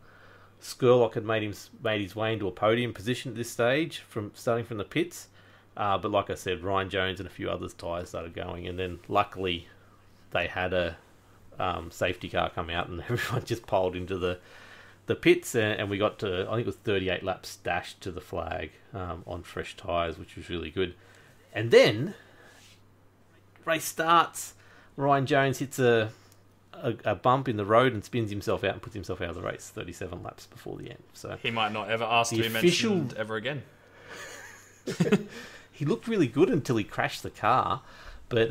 Skurlock had made his way into a podium position at this stage, starting from the pits. But like I said, Ryan Jones and a few others' tyres started going, and then luckily they had a safety car come out, and everyone just piled into the pits, and we got to, I think it was 38 laps dashed to the flag on fresh tyres, which was really good. And then race starts. Ryan Jones hits a bump in the road and spins himself out and puts himself out of the race 37 laps before the end. So
he might not ever ask to be mentioned ever again.
He looked really good until he crashed the car. But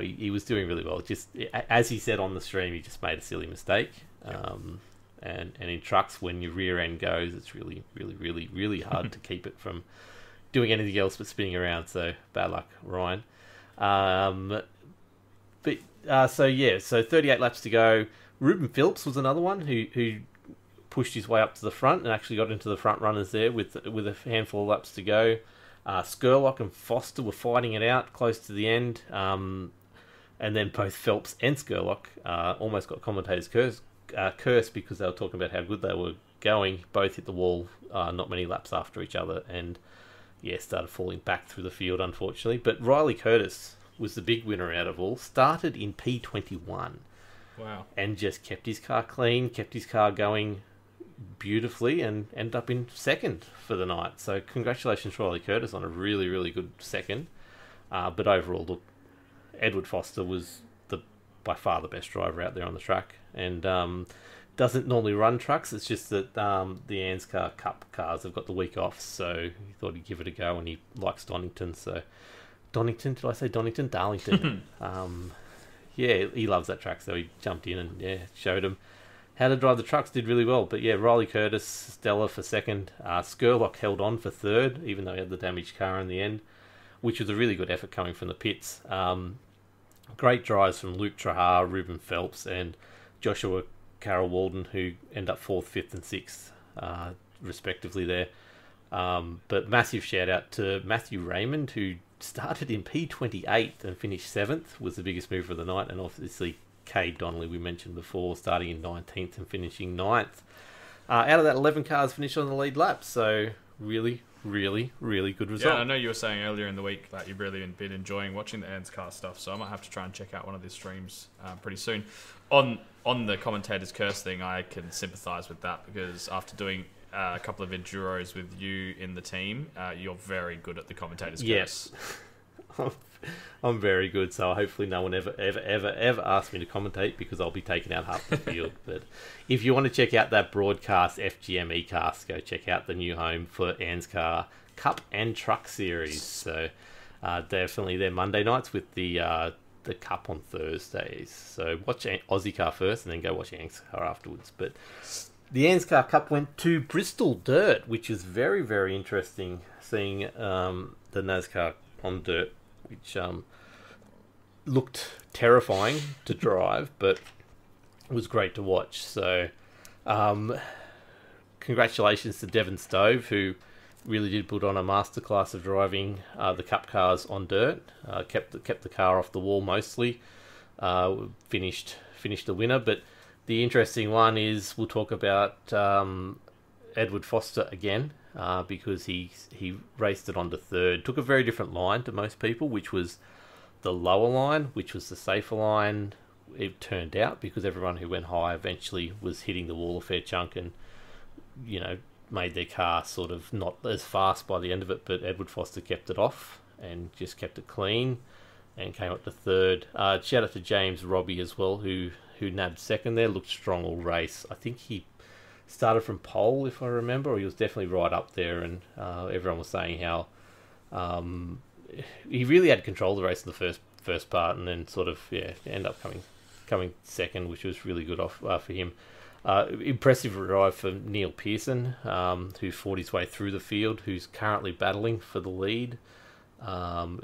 he was doing really well. Just as he said on the stream, he just made a silly mistake. And in trucks, when your rear end goes, it's really, really, really, really hard to keep it from doing anything else but spinning around. So bad luck, Ryan. So 38 laps to go. Ruben Phillips was another one who pushed his way up to the front and actually got into the front runners there with a handful of laps to go. Skurlock and Foster were fighting it out close to the end, and then both Phelps and Skurlock almost got commentators' curse because they were talking about how good they were going. Both hit the wall not many laps after each other, and started falling back through the field, unfortunately. But Riley Curtis was the big winner out of all. Started in P21.
Wow. And
just kept his car clean, kept his car going beautifully, and ended up in second for the night. So congratulations, Riley Curtis, on a really, really good second. But overall, look, Edward Foster was by far the best driver out there on the track, and doesn't normally run trucks. It's just that the ANZCAR Cup cars have got the week off, so he thought he'd give it a go, and he likes Donington. So Donington, did I say Donington? Darlington. He loves that track, so he jumped in and showed him how to drive the trucks. Did really well. But Riley Curtis, stellar for second. Skurlock held on for third, even though he had the damaged car in the end, which was a really good effort coming from the pits. Great drives from Luke Trahar, Ruben Phelps, and Joshua Carroll Walden, who end up 4th, 5th, and 6th, respectively there. But massive shout out to Matthew Raymond, who started in P28 and finished 7th, was the biggest mover of the night, and obviously Cade Donnelly, we mentioned before, starting in 19th and finishing 9th. Out of that, 11 cars finished on the lead lap, so really, really, really good result.
Yeah, I know you were saying earlier in the week that you've really been enjoying watching the ANZCAR stuff, so I might have to try and check out one of these streams pretty soon. On the commentator's curse thing, I can sympathise with that, because after doing a couple of enduros with you in the team, you're very good at the commentator's curse.
Yes. I'm very good, so hopefully no one ever asks me to commentate, because I'll be taking out half the field. But if you want to check out that broadcast, FGM eCast, go check out the new home for ANZCAR Cup and Truck Series. So definitely they're Monday nights with the Cup on Thursdays. So watch Ozicar first and then go watch ANZCAR afterwards. But the ANZCAR Cup went to Bristol Dirt, which is very, very interesting, seeing the NASCAR on dirt, which looked terrifying to drive, but was great to watch. So congratulations to Devon Stove, who really did put on a masterclass of driving the Cup cars on dirt. Kept the car off the wall mostly. Finished the winner. But the interesting one is, we'll talk about Edward Foster again, because he raced it onto third. Took a very different line to most people, which was the lower line, which was the safer line, it turned out, because everyone who went high eventually was hitting the wall a fair chunk, and made their car sort of not as fast by the end of it. But Edward Foster kept it off and just kept it clean and came up to third. Shout out to James Robbie as well, who nabbed second there. Looked strong all race. I think he started from pole, if I remember, or he was definitely right up there, and everyone was saying how he really had control of the race in the first part, and then sort of end up coming second, which was really good off for him. Impressive drive for Neil Pearson, who fought his way through the field, who's currently battling for the lead.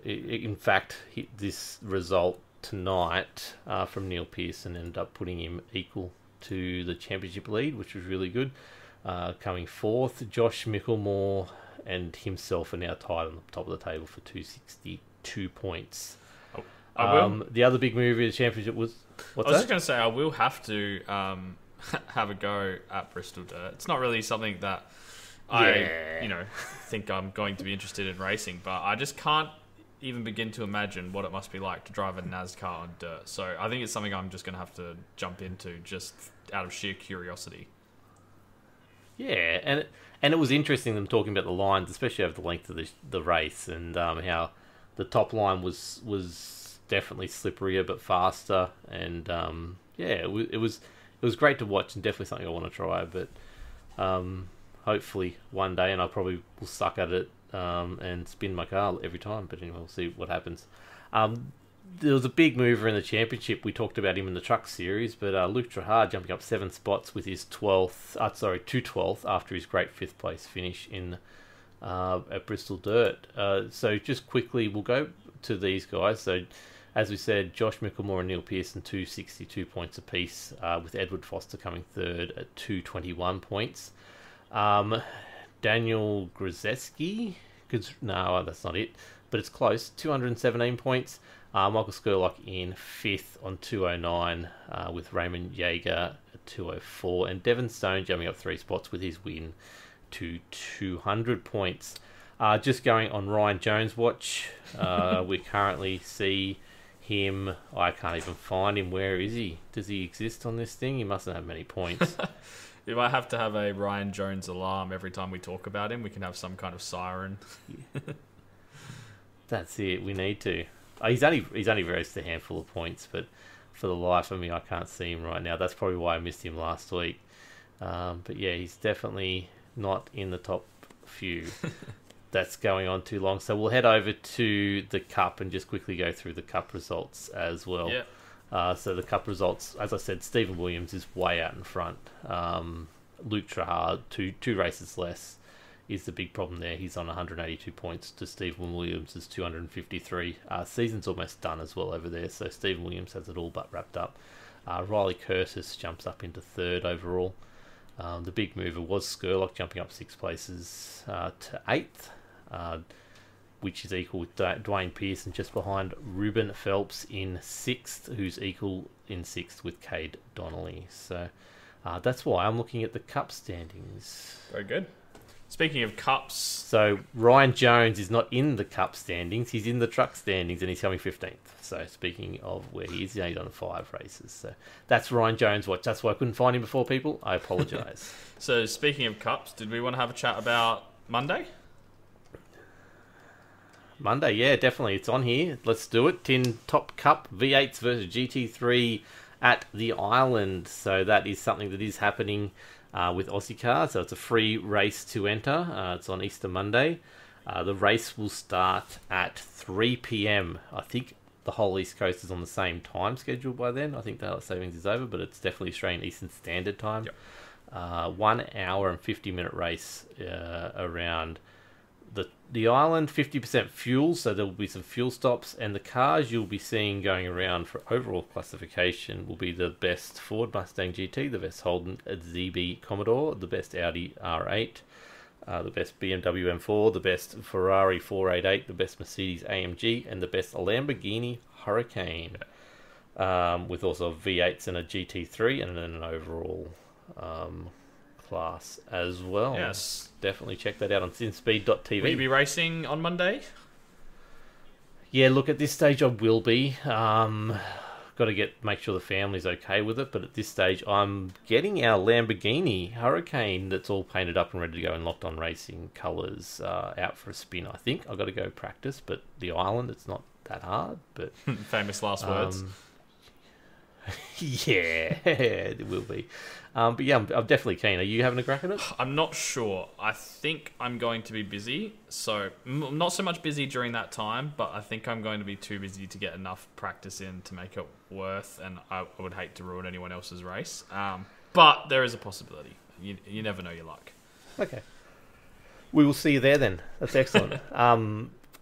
In fact, this result tonight from Neil Pearson ended up putting him equal to the championship lead, which was really good. Coming fourth, Josh Micklemore and himself are now tied on the top of the table for 262 points. The other big move in the championship was...
I was just going to say, I will have to have a go at Bristol Dirt. It's not really something that I think I'm going to be interested in racing, but I just can't even begin to imagine what it must be like to drive a NASCAR on dirt. So I think it's something I'm just going to have to jump into just out of sheer curiosity.
Yeah, and it was interesting them talking about the lines, especially over the length of the race, and how the top line was definitely slipperier but faster, and it was great to watch and definitely something I want to try. But hopefully one day, and I probably will suck at it and spin my car every time. But anyway, we'll see what happens. There was a big mover in the championship. We talked about him in the truck series, but Luke Trahard jumping up 7 spots with his 12th after his great 5th place finish in at Bristol Dirt. So just quickly, we'll go to these guys. So as we said, Josh Micklemore and Neil Pearson 262 points apiece, with Edward Foster coming third at 221 points. Daniel Grzeski, no, that's not it, but it's close, 217 points. Michael Skurlock in 5th on 209, with Raymond Yeager at 204, and Devon Stone jumping up 3 spots with his win to 200 points. Just going on Ryan Jones' watch, we currently see him. I can't even find him. Where is he? Does he exist on this thing? He mustn't have many points.
We might have to have a Ryan Jones alarm every time we talk about him. We can have some kind of siren.
That's it. We need to. He's only raised a handful of points, but for the life of me, I can't see him right now. That's probably why I missed him last week. But yeah, he's definitely not in the top few. That's going on too long. So we'll head over to the Cup and just quickly go through the Cup results as well. Yeah. So the Cup results, as I said, Stephen Williams is way out in front. Luke Trahard, two races less, is the big problem there. He's on 182 points to Stephen Williams' 253. Season's almost done as well over there, so Stephen Williams has it all but wrapped up. Riley Curtis jumps up into 3rd overall. The big mover was Skurlock, jumping up 6 places to 8th, which is equal with Dwayne Pearson just behind Ruben Phelps in 6th, who's equal in 6th with Cade Donnelly. So that's why I'm looking at the Cup standings.
Very good. Speaking of Cups...
So Ryan Jones is not in the Cup standings, he's in the truck standings, and he's coming 15th. So speaking of where he is, he's on 5 races. So that's Ryan Jones' watch. That's why I couldn't find him before, people. I apologise.
So speaking of Cups, did we want to have a chat about Monday?
Monday, yeah, definitely. It's on here. Let's do it. Tin Top Cup V8s versus GT3 at the Island. So that is something that is happening with Ozicar. So it's a free race to enter. It's on Easter Monday. The race will start at 3 p.m. I think the whole East Coast is on the same time schedule by then. I think daylight savings is over, but it's definitely Australian Eastern Standard Time. Yep. 1 hour and 50-minute race around the island, 50% fuel, so there will be some fuel stops, and the cars you'll be seeing going around for overall classification will be the best Ford Mustang GT, the best Holden ZB Commodore, the best Audi R8, the best BMW M4, the best Ferrari 488, the best Mercedes AMG, and the best Lamborghini Hurricane, with also V8s and a GT3, and then an overall class as well.
Yes.
Definitely check that out on sinspeed.tv.
Will you be racing on Monday?
Yeah, look, at this stage I will be. Got to make sure the family's okay with it, but at this stage I'm getting our Lamborghini Hurricane that's all painted up and ready to go in Locked On Racing colours out for a spin, I think. I've got to go practice, but the island, it's not that hard. But
famous last words.
Yeah, it will be. But yeah, I'm definitely keen. Are you having a crack at it?
I'm not sure. I think I'm going to be busy. So, not so much busy during that time, but I think I'm going to be too busy to get enough practice in to make it worth, and I would hate to ruin anyone else's race. but there is a possibility. You never know your luck.
Okay. We will see you there then. That's excellent.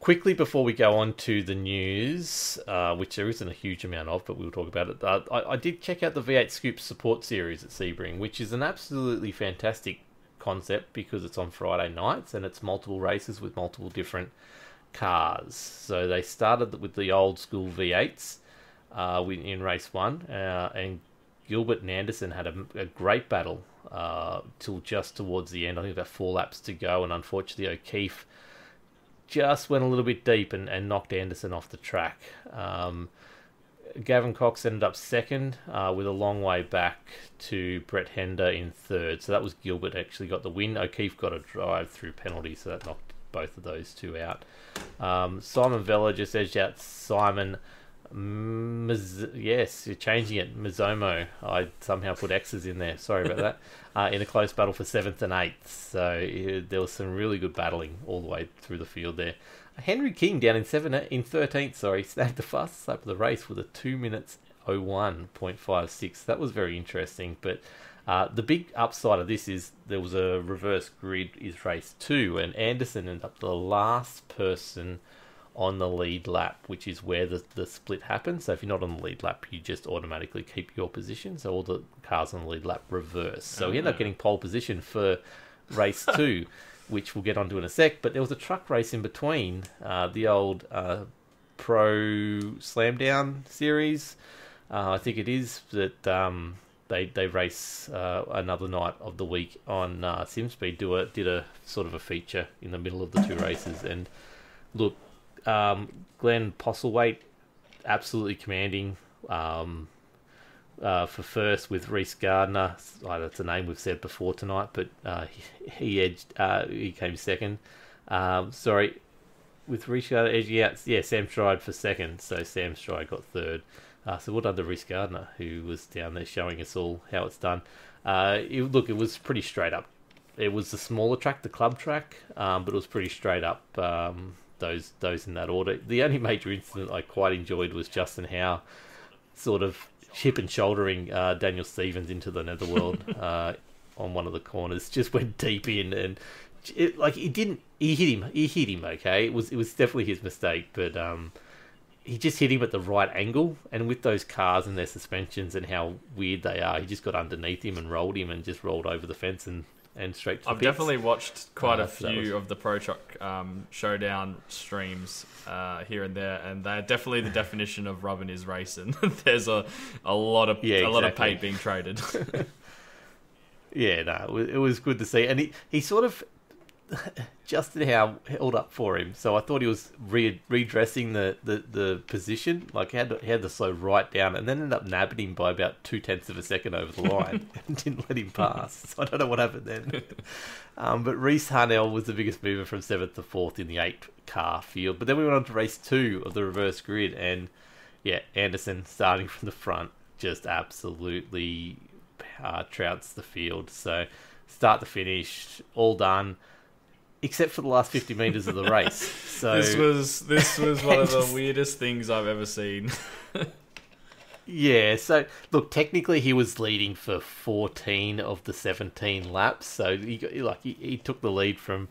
Quickly before we go on to the news, which there isn't a huge amount of, but we'll talk about it. I did check out the V8 Scoops support series at Sebring, which is an absolutely fantastic concept because it's on Friday nights and it's multiple races with multiple different cars. So they started with the old school V8s in race 1, and Gilbert and Anderson had a great battle till just towards the end. I think about 4 laps to go, and unfortunately O'Keefe just went a little bit deep and knocked Anderson off the track. Gavin Cox ended up second with a long way back to Brett Hender in third. So that was Gilbert actually got the win. O'Keefe got a drive-through penalty, so that knocked both of those two out. Simon Vella just edged out Simon. Yes, you're changing it. Mizomo. I somehow put X's in there. Sorry about that. In a close battle for 7th and 8th. So there was some really good battling all the way through the field there. Henry King down in 13th. Snagged the fastest lap of the race with a 2 minutes 01.56. That was very interesting. But the big upside of this is there was a reverse grid is race 2, and Anderson ended up the last person on the lead lap, which is where the split happens. So if you're not on the lead lap, you just automatically keep your position. So all the cars on the lead lap reverse. So he ended up getting pole position for race 2, which we'll get onto in a sec. But there was a truck race in between, the old Pro Slam Down series. I think it is that they race another night of the week on SimSpeed. Did a sort of a feature in the middle of the 2 races, and look. Glenn Postlethwaite absolutely commanding for first with Reece Gardner. That's a name we've said before tonight, but he came second. With Reece Gardner edging out, Sam Stride for second, so Sam Stride got third. So well done to Reece Gardner, who was down there showing us all how it's done. It was pretty straight up. It was the smaller track, the club track, but it was pretty straight up. Those in that order. The only major incident I quite enjoyed was Justin Howe sort of hip and shouldering Daniel Stevens into the netherworld on one of the corners. Just went deep in, and he hit him okay. It was definitely his mistake, but he just hit him at the right angle, and with those cars and their suspensions and how weird they are, he just got underneath him and rolled him and just rolled over the fence and straight to the
I've
pits.
definitely watched quite a few of the Pro Truck Showdown streams here and there, and they're definitely the definition of rubbing his racing. There's a lot of paint being traded.
Yeah, no, it was good to see, and he sort of Justin Howe held up for him, so I thought he was redressing the position. Like he had to slow right down, and then ended up nabbing him by about 0.2 of a second over the line and didn't let him pass. So I don't know what happened then. But Reece Harnell was the biggest mover from 7th to 4th in the 8-car field. But then we went on to race 2 of the reverse grid, and Anderson starting from the front just absolutely trounced the field. So start to finish, all done. Except for the last 50 metres of the race. So
this was one of the weirdest things I've ever seen.
Yeah, so look, technically he was leading for 14 of the 17 laps. So he took the lead from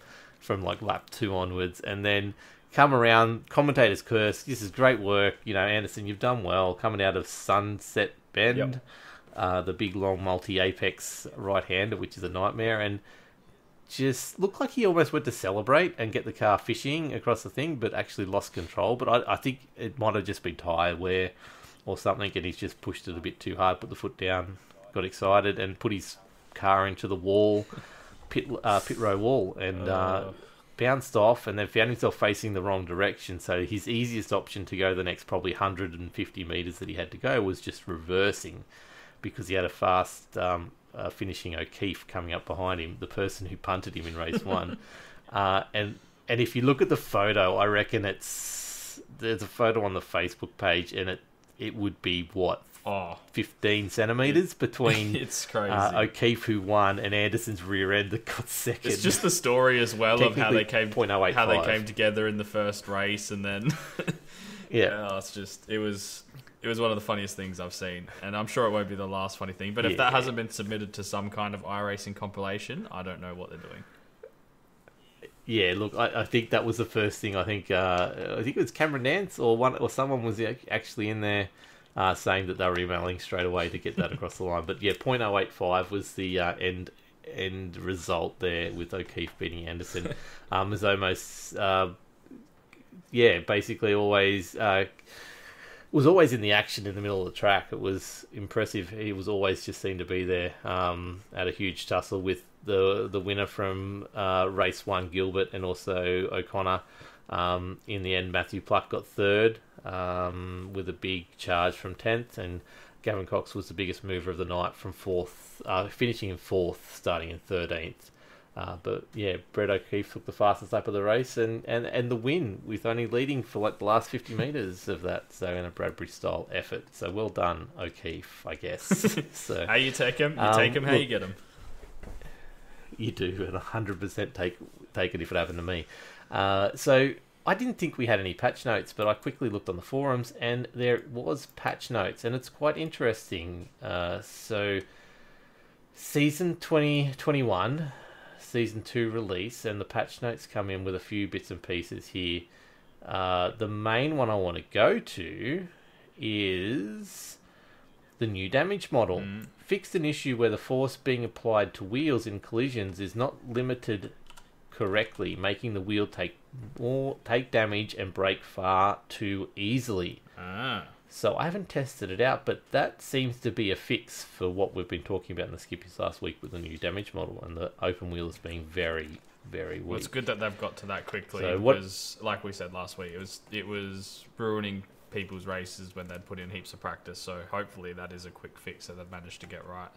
lap 2 onwards, and then come around, commentators curse, this is great work, Anderson, you've done well, coming out of Sunset Bend, the big long multi-apex right-hander, which is a nightmare, and just looked like he almost went to celebrate and get the car fishing across the thing, but actually lost control. But I think it might have just been tyre wear or something, and he's just pushed it a bit too hard, put the foot down, got excited, and put his car into the wall, pit row wall, and bounced off, and then found himself facing the wrong direction. So his easiest option to go the next probably 150 metres that he had to go was just reversing, because he had a fast finishing O'Keefe coming up behind him, the person who punted him in race 1. And if you look at the photo, I reckon there's a photo on the Facebook page, and it would be 15 centimetres between
it's crazy.
O'Keefe, who won, and Anderson's rear end that got second.
It's just the story as well of how they came together in the first race, and then
Yeah.
It was one of the funniest things I've seen, and I'm sure it won't be the last funny thing. But if that hasn't been submitted to some kind of iRacing compilation, I don't know what they're doing.
Yeah, look, I think that was the first thing. I think it was Cameron Nance or someone was actually in there saying that they were emailing straight away to get that across the line. But yeah, .085 was the end result there with O'Keefe beating Anderson. Was almost basically always was always in the action in the middle of the track. It was impressive. He was always just seemed to be there at a huge tussle with the winner from race 1, Gilbert, and also O'Connor. In the end, Matthew Pluck got third with a big charge from 10th, and Gavin Cox was the biggest mover of the night from 4th, finishing in 4th, starting in 13th. But yeah, Brett O'Keefe took the fastest lap of the race and the win, with only leading for like the last 50 metres of that, so in a Bradbury style effort. So well done, O'Keefe, I guess. So
how you take him, how you get him.
You do, and 100% take it if it happened to me. So I didn't think we had any patch notes, but I quickly looked on the forums and there was patch notes, and it's quite interesting. So season 2021, season 2 release, and the patch notes come in with a few bits and pieces here. The main one I want to go to is the new damage model. Fixed an issue where the force being applied to wheels in collisions is not limited correctly, making the wheel take damage and brake far too easily. So I haven't tested it out, but that seems to be a fix for what we've been talking about in the Skippies last week with the new damage model and the open wheels being very, very weak.
Well, it's good that they've got to that quickly,
So
because, like we said last week, it was ruining people's races when they'd put in heaps of practice. So hopefully that is a quick fix that they've managed to get right.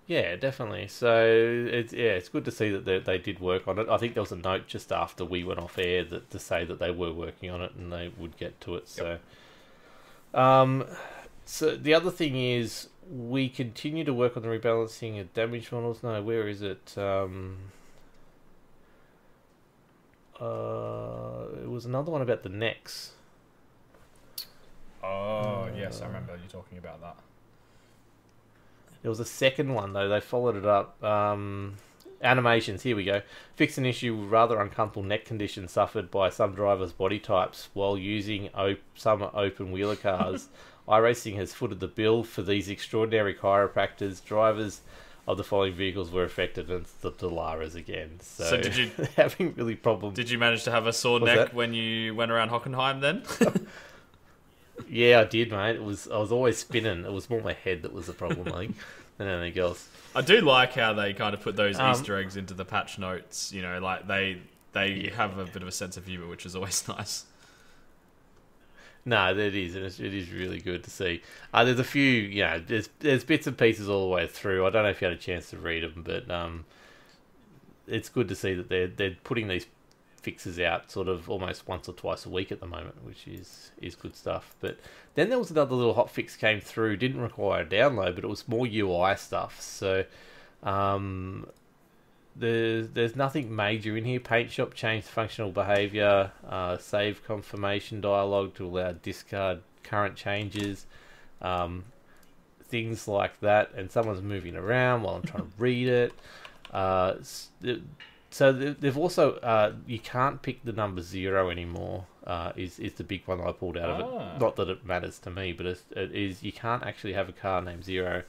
Yeah, definitely. So it's good to see that they did work on it. I think there was a note just after we went off air to say that they were working on it and they would get to it. So, so the other thing is we continue to work on the rebalancing of damage models. No, where is it? It was another one about the necks.
Oh, yes, I remember you talking about that.
There was a second one, though. They followed it up. Animations, here we go. Fix an issue with rather uncomfortable neck conditions suffered by some drivers' body types while using some open wheeler cars. iRacing has footed the bill for these extraordinary chiropractors. Drivers of the following vehicles were affected, and it's the Delaras again. So
did you
having really problems?
Did you manage to have a sore neck when you went around Hockenheim then?
Yeah, I did, mate. I was always spinning. It was more my head that was the problem, I think, than anything else.
I do like how they kind of put those Easter eggs into the patch notes. You know, like they have a bit of a sense of humour, which is always nice.
No, it is, and it is really good to see. There's a few, there's bits and pieces all the way through. I don't know if you had a chance to read them, but it's good to see that they're putting these fixes out sort of almost once or twice a week at the moment, which is good stuff. But then there was another little hot fix came through, didn't require a download, but it was more UI stuff. So there's nothing major in here. Paint shop changed functional behavior, save confirmation dialogue to allow discard current changes, things like that. And someone's moving around while I'm trying to read it. So they've also you can't pick the number 0 anymore. Is the big one that I pulled out of it. Not that it matters to me, but it is you can't actually have a car named 0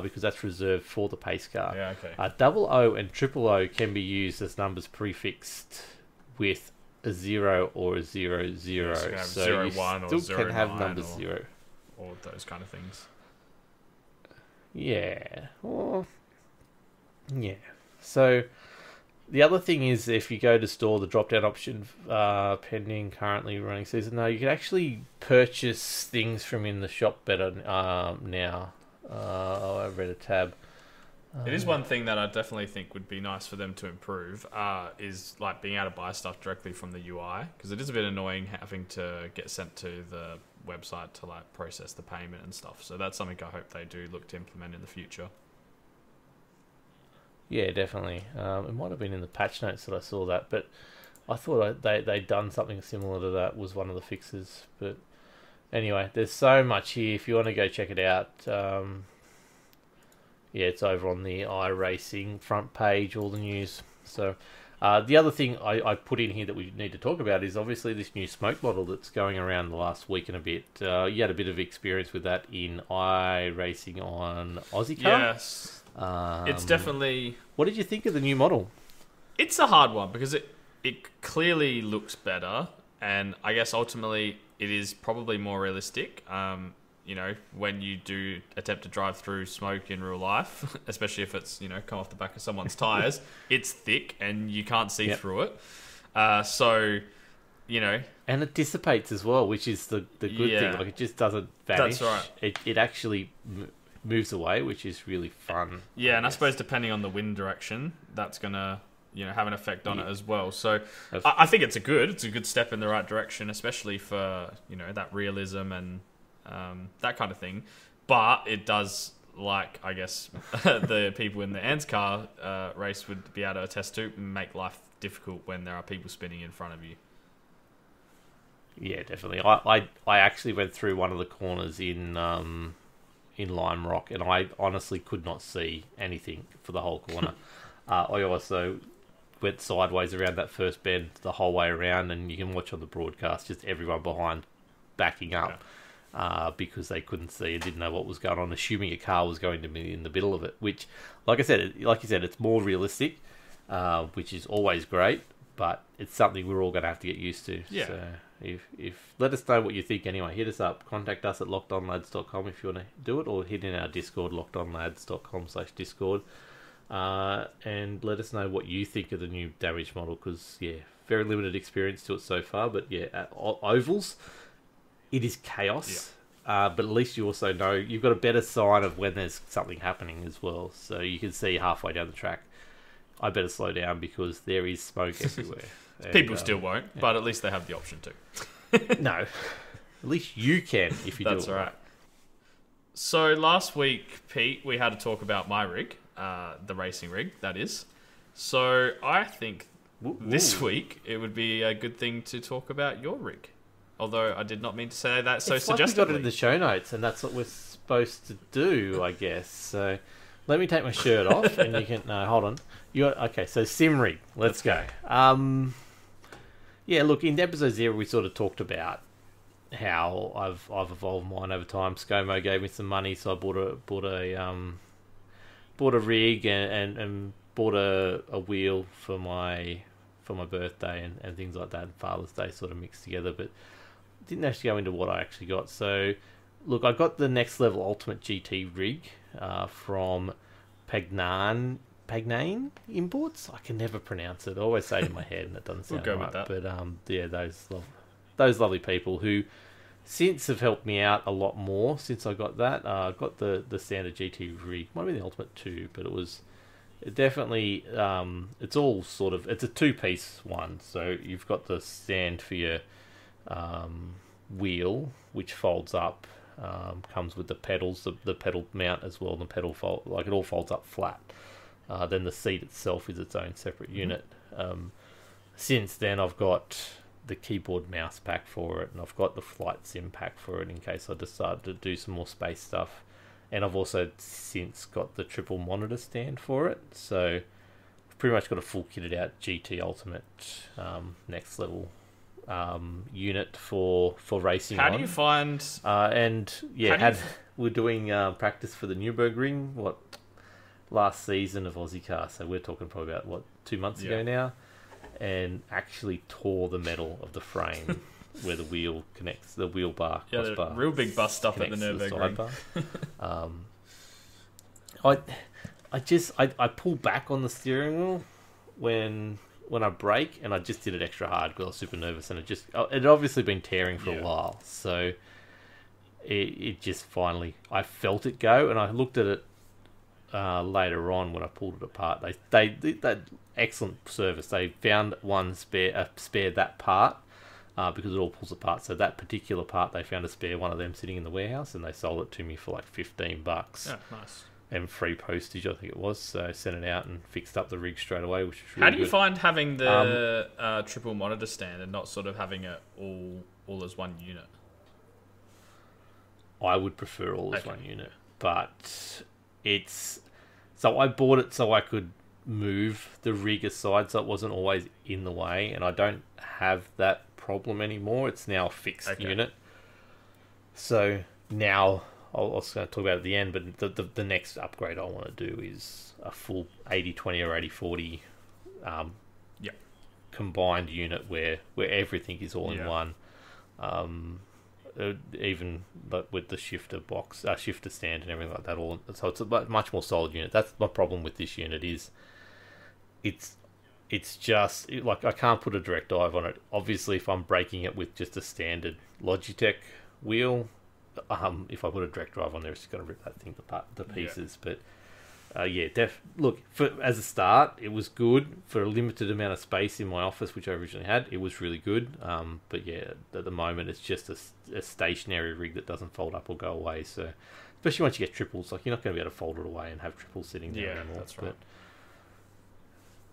because that's reserved for the pace car.
Yeah, okay.
00 and 000 can be used as numbers prefixed with a 0 or a 00.
Yeah, so you can have
so
0,
you
1
still
or 0,
can have
9
numbers 0.
Or those kind of things.
Yeah. Or yeah. So the other thing is, if you go to store the drop-down option, pending currently running season, no, you can actually purchase things from in the shop better now. I read a tab.
It is one thing that I definitely think would be nice for them to improve, is like being able to buy stuff directly from the UI, because it is a bit annoying having to get sent to the website to like process the payment and stuff. So that's something I hope they do look to implement in the future. Yeah,
definitely. It might have been in the patch notes that I saw that, but I thought they'd done something similar to that, was one of the fixes. But anyway, there's so much here. If you want to go check it out, it's over on the iRacing front page, all the news. So the other thing I put in here that we need to talk about is obviously this new smoke model that's going around the last week and a bit. You had a bit of experience with that in iRacing on Ozicar.
Yes. It's definitely...
What did you think of the new model?
It's a hard one because it clearly looks better, and I guess ultimately it is probably more realistic. When you do attempt to drive through smoke in real life, especially if it's, come off the back of someone's tyres, it's thick and you can't see through it. And
it dissipates as well, which is the good thing. Like, it just doesn't vanish.
That's right.
It actually moves away, which is really fun.
Yeah, and I suppose depending on the wind direction, that's going to have an effect on it as well. So I think it's a good step in the right direction, especially for that realism and that kind of thing. But it does, like, I guess the people in the ANZCAR race would be able to attest to, make life difficult when there are people spinning in front of you.
Yeah, definitely. I actually went through one of the corners in Lime Rock, and I honestly could not see anything for the whole corner. I also went sideways around that first bend the whole way around, and you can watch on the broadcast just everyone behind backing up because they couldn't see and didn't know what was going on, assuming a car was going to be in the middle of it, which, like you said, it's more realistic, which is always great, but it's something we're all going to have to get used to.
Yeah.
So if let us know what you think anyway. Hit us up. Contact us at lockedonlads.com if you want to do it, or hit in our Discord, lockedonlads.com/Discord, and let us know what you think of the new damage model, because, very limited experience to it so far, but at ovals, it is chaos. But at least you also know you've got a better sign of when there's something happening as well. So you can see halfway down the track, I better slow down because there is smoke everywhere.
People still won't, but at least they have the option to.
No, at least you can if you do it.
That's right. So last week, Pete, we had to talk about my rig, the racing rig, that is. So I think this week it would be a good thing to talk about your rig. Although I did not mean to say that so suggestively.
Like we got it in the show notes, and that's what we're supposed to do, I guess. So let me take my shirt off, and you can... No, hold on. Okay, so sim rig. Let's go. Look, in episode 0, we sort of talked about how I've evolved mine over time. ScoMo gave me some money, so I bought a rig and bought a wheel for my birthday and things like that, and Father's Day sort of mixed together, but didn't actually go into what I actually got. So, look, I got the Next Level Ultimate GT rig from Pagnane Imports. I can never pronounce it. I always say it in my head, and it doesn't sound
we'll go
right.
with that.
But those lovely people who since have helped me out a lot more since I got that. I got the standard GT rig, might be the Ultimate 2, but it was definitely it's all sort of, it's a 2-piece one. So you've got the stand for your wheel, which folds up, comes with the pedals, the pedal mount as well, and the pedal fold, like it all folds up flat. Then the seat itself is its own separate unit. Since then, I've got the keyboard mouse pack for it, and I've got the flight sim pack for it in case I decide to do some more space stuff. And I've also since got the triple monitor stand for it. So I've pretty much got a full kitted out GT Ultimate Next Level unit for racing.
How do you find...
we're doing practice for the Nürburgring, last season of Ozicar, so we're talking probably about 2 months ago now, and actually tore the metal of the frame where the wheel connects, the wheel bar,
the real big bust up at the Nürburgring.
I pull back on the steering wheel when I brake, and I just did it extra hard because I was super nervous, and it had obviously been tearing for a while, so it just finally, I felt it go, and I looked at it later on when I pulled it apart. They excellent service. They found one spare that part because it all pulls apart. So that particular part, they found a spare one of them sitting in the warehouse, and they sold it to me for like $15.
Yeah, nice.
and free postage, I think it was. So I sent it out and fixed up the rig straight away, which was really
How do you
good.
find having the triple monitor stand and not sort of having it all as one unit?
I would prefer all as one unit, but it's... So I bought it so I could move the rig aside so it wasn't always in the way, and I don't have that problem anymore. It's now a fixed unit. So now, I was going to talk about it at the end, but the next upgrade I want to do is a full 80-20 or 80-40 combined unit where everything is all in one. Even but with the shifter box, shifter stand and everything like that, all so it's a much more solid unit. That's my problem with this unit is it's just like I can't put a direct dive on it. Obviously, if I'm breaking it with just a standard Logitech wheel, if I put a direct drive on there, it's just going to rip that thing apart to pieces. But look, as a start, it was good for a limited amount of space in my office, which I originally had. It was really good. But yeah, at the moment, it's just a stationary rig that doesn't fold up or go away. So, especially once you get triples, like you're not going to be able to fold it away and have triples sitting there anymore. Yeah, that's right.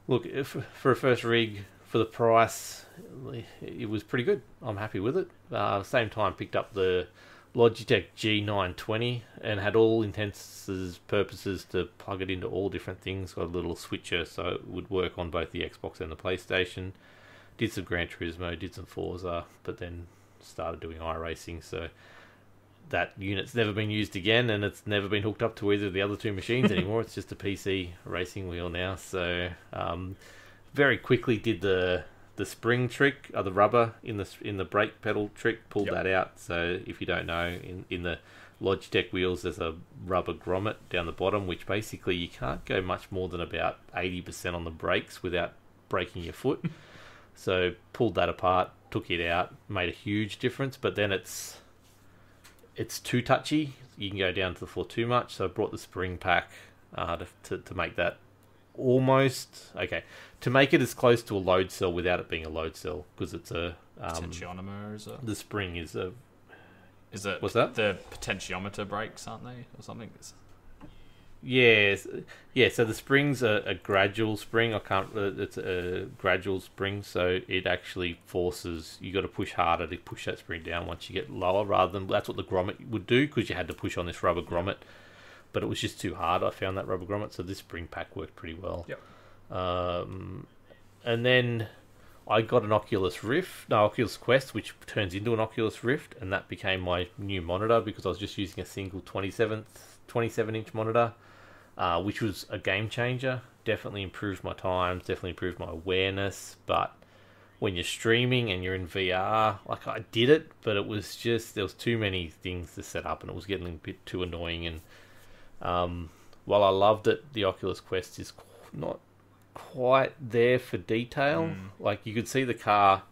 But look, for a first rig, for the price, it was pretty good. I'm happy with it. Same time, picked up the Logitech G920 and had all intents and purposes to plug it into all different things. Got a little switcher so it would work on both the Xbox and the PlayStation. Did some Gran Turismo, did some Forza, but then started doing iRacing. So that unit's never been used again, and it's never been hooked up to either of the other two machines anymore. It's just a PC racing wheel now. So very quickly did the spring trick, the rubber in the brake pedal trick, pulled that out. So if you don't know, in the Logitech wheels there's a rubber grommet down the bottom, which basically you can't go much more than about 80% on the brakes without breaking your foot. So pulled that apart, took it out, made a huge difference. But then it's too touchy, you can go down to the floor too much. So I brought the spring pack to make that almost to make it as close to a load cell without it being a load cell, because it's a
potentiometer. Is it?
The spring is a...
Is it?
What's that?
The potentiometer brakes, aren't they, or something?
Yes, yeah. So the spring's a gradual spring. It's a gradual spring, so it actually forces you got to push harder to push that spring down once you get lower, rather than that's what the grommet would do, because you had to push on this rubber grommet. But it was just too hard. I found that rubber grommet, so this spring pack worked pretty well.
Yep.
And then I got an Oculus Quest, which turns into an Oculus Rift, and that became my new monitor because I was just using a single 27-inch monitor, which was a game changer. Definitely improved my times, definitely improved my awareness. But when you're streaming and you're in VR, like I did it, but it was just there was too many things to set up, and it was getting a bit too annoying. And while I loved it, the Oculus Quest is not quite there for detail. Like you could see the car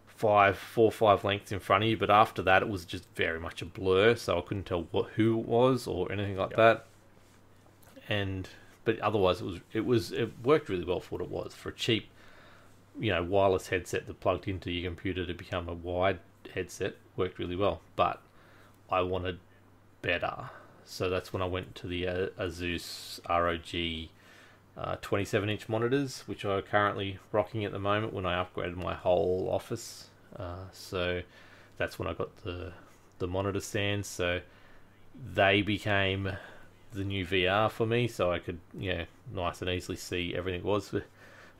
4 or 5 lengths in front of you, but after that it was just very much a blur, so I couldn't tell who it was or anything like that. But otherwise it worked really well for what it was. For a cheap, wireless headset that plugged into your computer to become a wide headset, worked really well. But I wanted better. So that's when I went to the Asus ROG 27-inch monitors, which I'm currently rocking at the moment when I upgraded my whole office. So that's when I got the monitor stands. So they became the new VR for me, so I could nice and easily see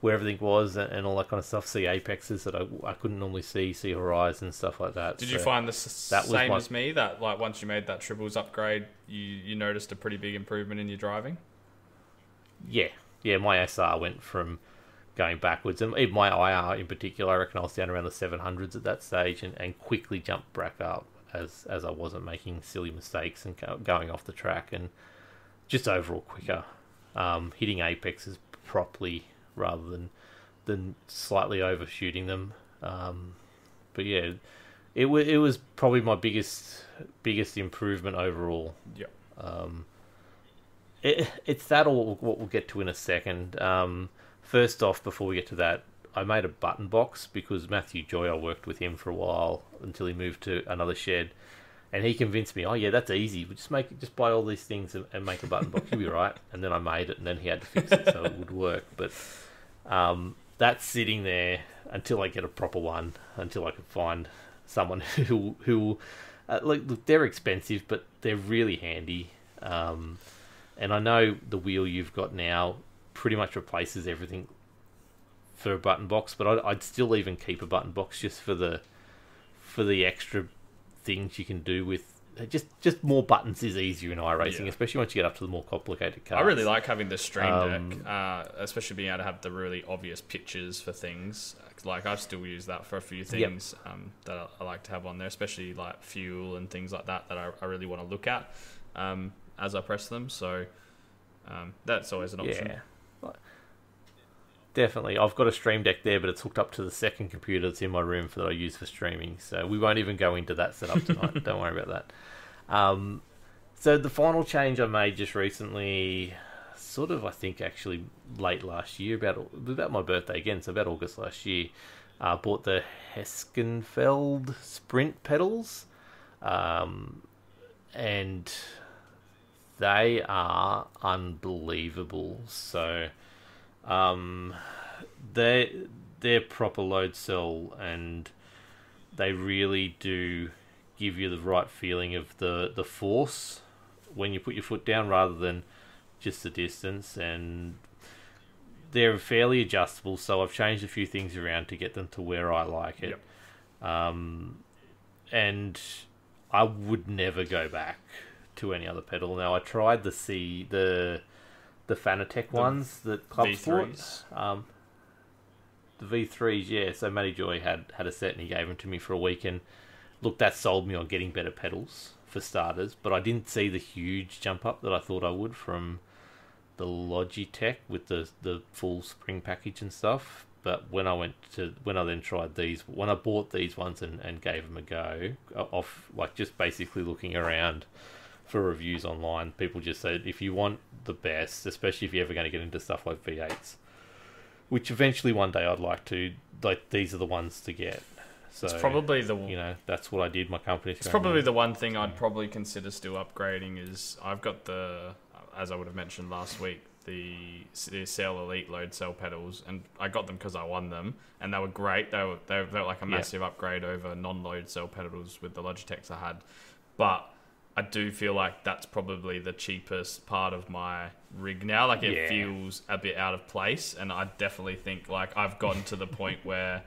where everything was and all that kind of stuff. See apexes that I couldn't normally see horizons, stuff like that.
Did you find the same as me, that like once you made that triples upgrade, you noticed a pretty big improvement in your driving?
Yeah, my SR went from going backwards, and even my IR in particular, I reckon I was down around the 700s at that stage, and quickly jumped back up as I wasn't making silly mistakes and going off the track, and just overall quicker, hitting apexes properly rather than slightly overshooting them. But yeah, it was probably my biggest improvement overall.
Yep.
It's that, or what we'll get to in a second. First off, before we get to that, I made a button box because Matthew Joy, I worked with him for a while until he moved to another shed. And he convinced me, oh yeah, that's easy. We just buy all these things and make a button box. You'll be right. And then I made it, and then he had to fix it so it would work. But that's sitting there until I get a proper one, until I can find someone who look, they're expensive, but they're really handy. And I know the wheel you've got now pretty much replaces everything for a button box, but I'd still even keep a button box just for the extra things you can do with just more buttons is easier in iRacing, especially once you get up to the more complicated cars.
I really like having the Stream Deck, especially being able to have the really obvious pictures for things. Like I still use that for a few things that I like to have on there, especially like fuel and things like that I really want to look at as I press them. So that's always an option.
Yeah. Definitely. I've got a Stream Deck there, but it's hooked up to the second computer that's in my room that I use for streaming. So we won't even go into that setup tonight. Don't worry about that. So the final change I made just recently, sort of, I think, actually late last year, about my birthday again, so about August last year, bought the Heskenfeld Sprint pedals. And they are unbelievable. So they're proper load cell, and they really do give you the right feeling of the force when you put your foot down rather than just the distance. And they're fairly adjustable, so I've changed a few things around to get them to where I like it. And I would never go back to any other pedal. Now I tried the Fanatec ones that Club
V3s.
bought. The V3s, yeah. So Matty Joy had a set and he gave them to me for a week, and look, that sold me on getting better pedals for starters, but I didn't see the huge jump up that I thought I would from the Logitech with the full spring package and stuff. But when I then tried these, when I bought these ones and gave them a go, off like just basically looking around for reviews online, people just said if you want the best, especially if you're ever going to get into stuff like V8s, which eventually one day I'd like to, like, these are the ones to get. So
it's probably
that's what I did. My company.
It's probably the one thing I'd probably consider still upgrading is I've got as I would have mentioned last week, the Cell Elite load cell pedals, and I got them because I won them, and they were great. They were like a massive upgrade over non-load cell pedals with the Logitechs I had, but I do feel like that's probably the cheapest part of my rig now. Like it feels a bit out of place, and I definitely think like I've gotten to the point where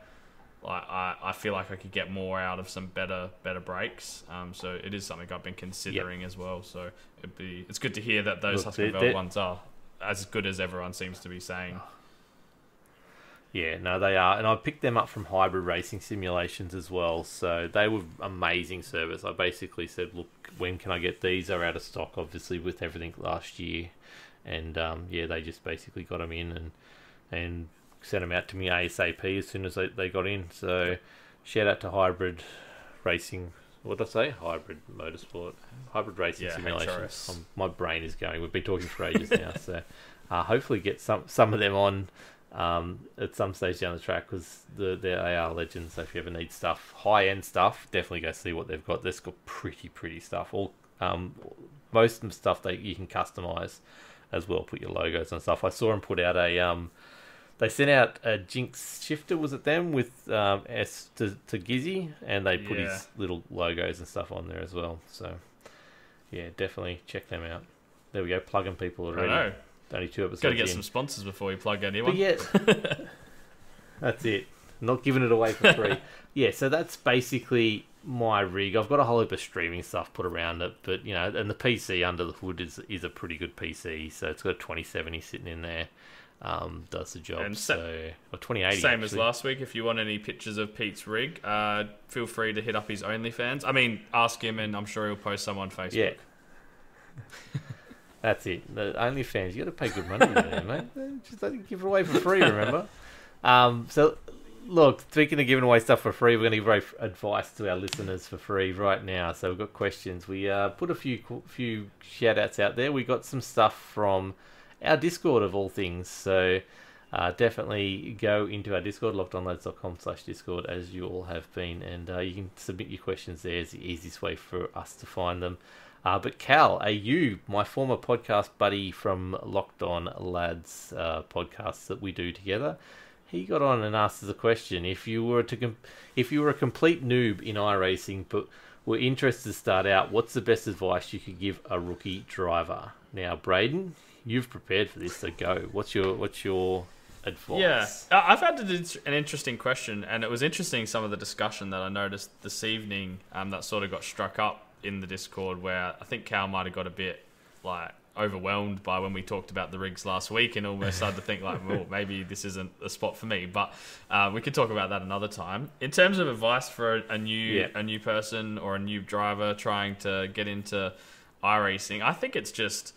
like I feel like I could get more out of some better brakes. So it is something I've been considering as well. So it's good to hear that those Husky-Veld ones are as good as everyone seems to be saying.
Yeah, no, they are. And I picked them up from Hybrid Racing Simulations as well. So they were amazing service. I basically said, look, when can I get these? They're out of stock, obviously, with everything last year. And, they just basically got them in and sent them out to me ASAP as soon as they got in. So shout out to Hybrid Racing. What did I say? Hybrid Motorsport. Hybrid Racing Simulations. My brain is going. We've been talking for ages now. So hopefully get some of them on at some stage down the track, because they are legends. So if you ever need stuff, high-end stuff, definitely go see what they've got. They've got pretty stuff. All most of the stuff you can customize as well, put your logos and stuff. I saw them put out they sent out a Jinx shifter, was it them, with S to Gizzy, and they put his little logos and stuff on there as well. So yeah, definitely check them out. There we go, plugging people already.
I know.
Only 2 episodes.
Got to get some sponsors before we plug anyone.
But yeah, that's it. Not giving it away for free. Yeah, so that's basically my rig. I've got a whole heap of streaming stuff put around it, but and the PC under the hood is a pretty good PC. So it's got a 2070 sitting in there. Does the job. And or 2080.
Same
actually.
As last week. If you want any pictures of Pete's rig, feel free to hit up his OnlyFans. I mean, ask him, and I'm sure he'll post some on Facebook.
Yeah. That's it. The OnlyFans, you got to pay good money there, mate. Just don't give it away for free, remember? So, look, speaking of giving away stuff for free, we're going to give away advice to our listeners for free right now. So we've got questions. We put a few shout-outs out there. We got some stuff from our Discord, of all things. So definitely go into our Discord, lockedonlads.com/Discord, as you all have been, and you can submit your questions there. It's the easiest way for us to find them. But Cal, you, my former podcast buddy from Locked On Lads podcasts that we do together, he got on and asked us a question. If you were a complete noob in iRacing, but were interested to start out, what's the best advice you could give a rookie driver? Now, Brayden, you've prepared for this, so go. What's your advice?
Yeah, I've had an interesting question, and it was interesting some of the discussion that I noticed this evening that sort of got struck up in the Discord, where I think Cal might have got a bit like overwhelmed by when we talked about the rigs last week and almost started to think like, well, maybe this isn't a spot for me, but we could talk about that another time. In terms of advice for a new person or a new driver trying to get into iRacing, I think it's just,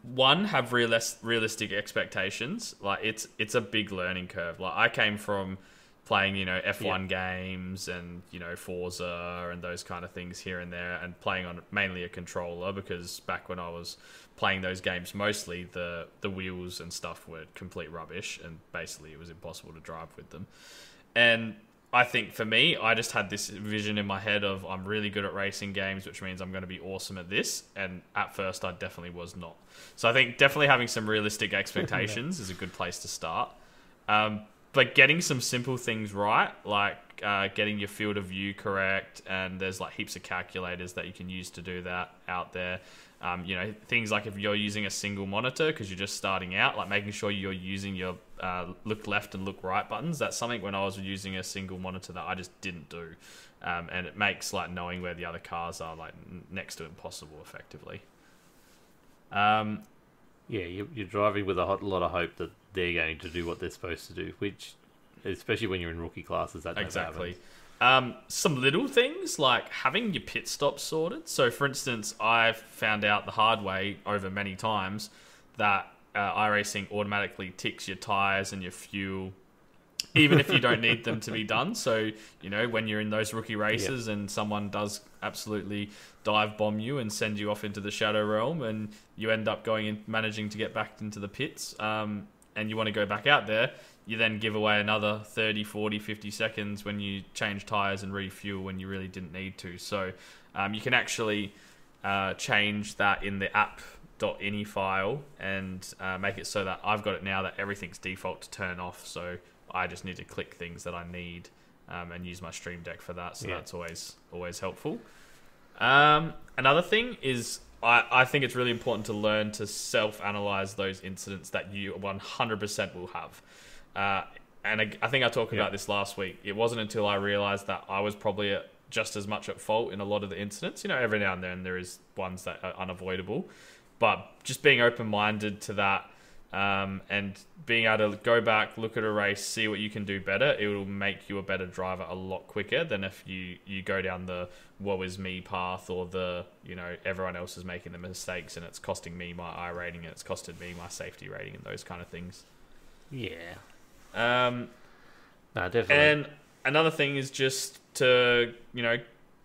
one, have realistic expectations. Like it's a big learning curve. Like I came from playing, F1 games and, Forza and those kind of things here and there, and playing on mainly a controller, because back when I was playing those games, mostly the wheels and stuff were complete rubbish, and basically it was impossible to drive with them. And I think for me, I just had this vision in my head of, I'm really good at racing games, which means I'm going to be awesome at this. And at first, I definitely was not. So I think definitely having some realistic expectations is a good place to start. But getting some simple things right, like getting your field of view correct, and there's like heaps of calculators that you can use to do that out there. Things like if you're using a single monitor because you're just starting out, like making sure you're using your look left and look right buttons. That's something when I was using a single monitor that I just didn't do. And it makes like knowing where the other cars are like next to impossible effectively.
You're driving with a lot of hope that they're going to do what they're supposed to do, which, especially when you're in rookie classes, that
exactly. Some little things like having your pit stops sorted. So, for instance, I've found out the hard way over many times that iRacing automatically ticks your tyres and your fuel, even if you don't need them to be done. So, when you're in those rookie races and someone does absolutely dive bomb you and send you off into the shadow realm, and you end up managing to get back into the pits, and you want to go back out there, you then give away another 30, 40, 50 seconds when you change tyres and refuel when you really didn't need to. So you can actually change that in the app.ini file and make it so that I've got it now that everything's default to turn off. So I just need to click things that I need and use my Stream Deck for that. So that's always helpful. Another thing is, I think it's really important to learn to self-analyze those incidents that you 100% will have. And I think I talked about this last week. It wasn't until I realized that I was probably just as much at fault in a lot of the incidents. Every now and then there is ones that are unavoidable. But just being open-minded to that and being able to go back, look at a race, see what you can do better, it will make you a better driver a lot quicker than if you go down the woe is me path, or the everyone else is making the mistakes and it's costing me my I rating and it's costed me my safety rating and those kind of things.
No, definitely.
And another thing is just to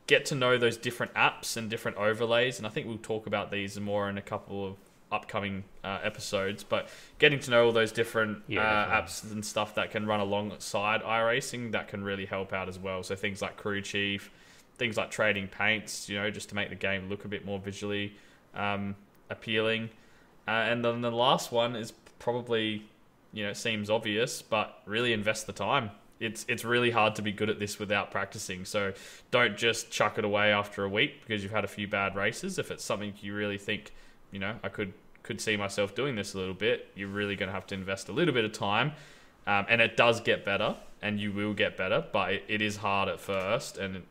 get to know those different apps and different overlays, and I think we'll talk about these more in a couple of upcoming episodes, but getting to know all those different apps and stuff that can run alongside iRacing, that can really help out as well. So things like Crew Chief, things like trading paints, just to make the game look a bit more visually appealing. And then the last one is probably, it seems obvious, but really invest the time. It's really hard to be good at this without practicing. So don't just chuck it away after a week because you've had a few bad races. If it's something you really think, I could see myself doing this a little bit, you're really going to have to invest a little bit of time. And it does get better, and you will get better, but it is hard at first. And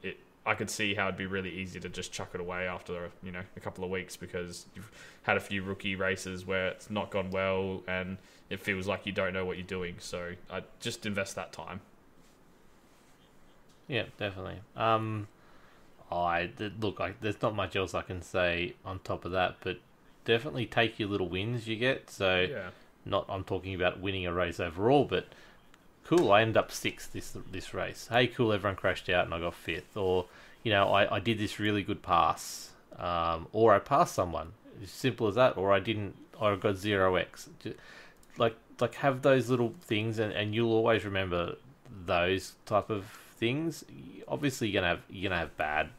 I could see how it'd be really easy to just chuck it away after, a couple of weeks because you've had a few rookie races where it's not gone well and it feels like you don't know what you're doing. So I just invest that time.
Yeah, definitely. There's not much else I can say on top of that, but definitely take your little wins you get. So I'm talking about winning a race overall, but cool, I ended up 6th this race. Hey, cool, everyone crashed out and I got 5th. Or, I did this really good pass. Or I passed someone. As simple as that. Or I got 0x. Like, like have those little things, and you'll always remember those type of things. Obviously, you're gonna have bad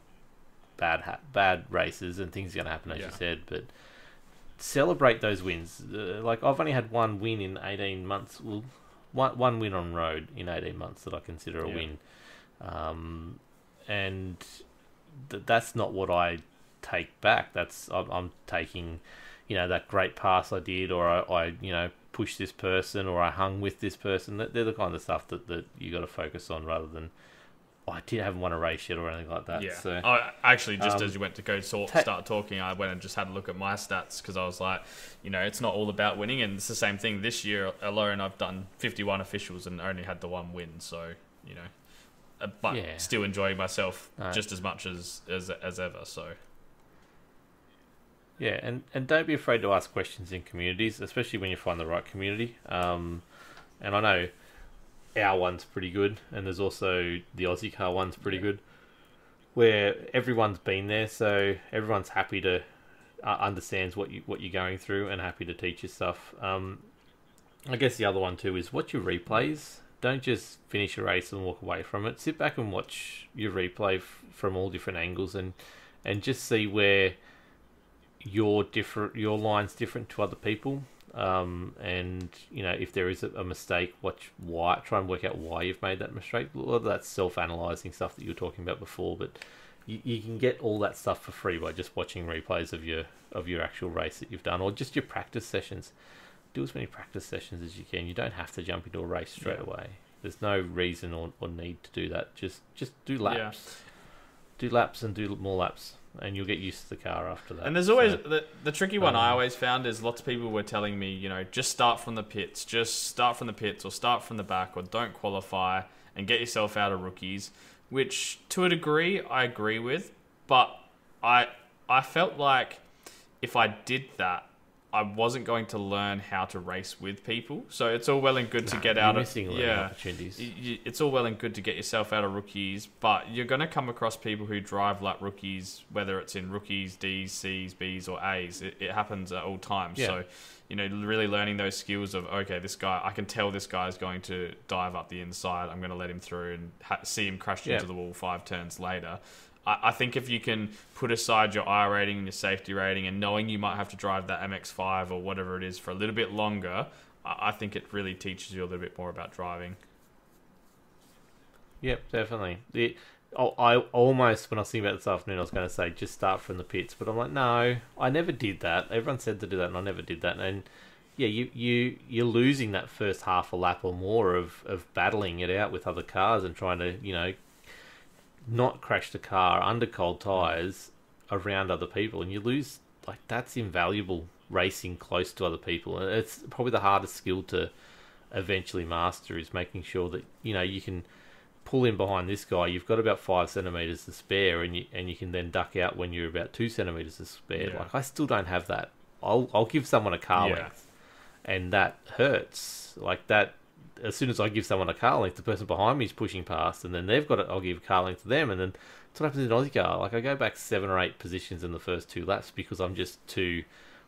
races, and things are gonna happen, as you said, but celebrate those wins. Like I've only had one win in 18 months. Well, one win on road in 18 months that I consider a win, and that's not what I take back. I'm taking, that great pass I did, or I pushed this person, or I hung with this person. They're the kind of stuff that you got to focus on, rather than I haven't won a race yet or anything like that.
Yeah.
So,
actually, just as you went to go start talking, I went and just had a look at my stats, because I was like, it's not all about winning, and it's the same thing this year alone. I've done 51 officials and only had the one win, so but still enjoying myself just as much as ever. So.
Yeah, and don't be afraid to ask questions in communities, especially when you find the right community. And I know our one's pretty good, and there's also the Ozicar one's pretty good, where everyone's been there, so everyone's happy to understands what you're going through, and happy to teach you stuff. I guess the other one too is watch your replays. Don't just finish a race and walk away from it. Sit back and watch your replay from all different angles, and just see where your line's different to other people, and if there is a mistake, try and work out why you've made that mistake. A lot of that's self-analyzing stuff that you were talking about before, but you can get all that stuff for free by just watching replays of your actual race that you've done, or just your practice sessions. Do as many practice sessions as you can. You don't have to jump into a race straight away. There's no reason or need to do that. Just do laps. Do laps and do more laps, and you'll get used to the car after that.
And there's always the tricky one I always found is lots of people were telling me, just start from the pits, or start from the back, or don't qualify and get yourself out of rookies, which to a degree I agree with, but I felt like if I did that, I wasn't going to learn how to race with people. So it's all well and good to get out of
opportunities.
It's all well and good to get yourself out of rookies, but you're going to come across people who drive like rookies, whether it's in rookies, Ds, Cs, Bs, or As. It happens at all times. Yeah. So really learning those skills of, okay, this guy, I can tell this guy is going to dive up the inside. I'm going to let him through and see him crash into the wall 5 turns later. I think if you can put aside your I rating and your safety rating, and knowing you might have to drive that MX-5 or whatever it is for a little bit longer, I think it really teaches you a little bit more about driving.
Yep, definitely. I almost, when I was thinking about this afternoon, I was going to say just start from the pits, but I'm like, no, I never did that. Everyone said to do that, and I never did that. And yeah, you're losing that first half a lap or more of battling it out with other cars and trying to, not crash the car under cold tyres around other people, and you lose. Like, that's invaluable racing close to other people, and it's probably the hardest skill to eventually master, is making sure that you can pull in behind this guy. You've got about 5 centimeters to spare, and you can then duck out when you're about 2 centimeters to spare. Like, I still don't have that. I'll give someone a car length, and that hurts. Like that. As soon as I give someone a car length, the person behind me is pushing past, and then they've got it. I'll give a car length to them, and then that's what happens in Ozicar. Like, I go back 7 or 8 positions in the first 2 laps because I'm just too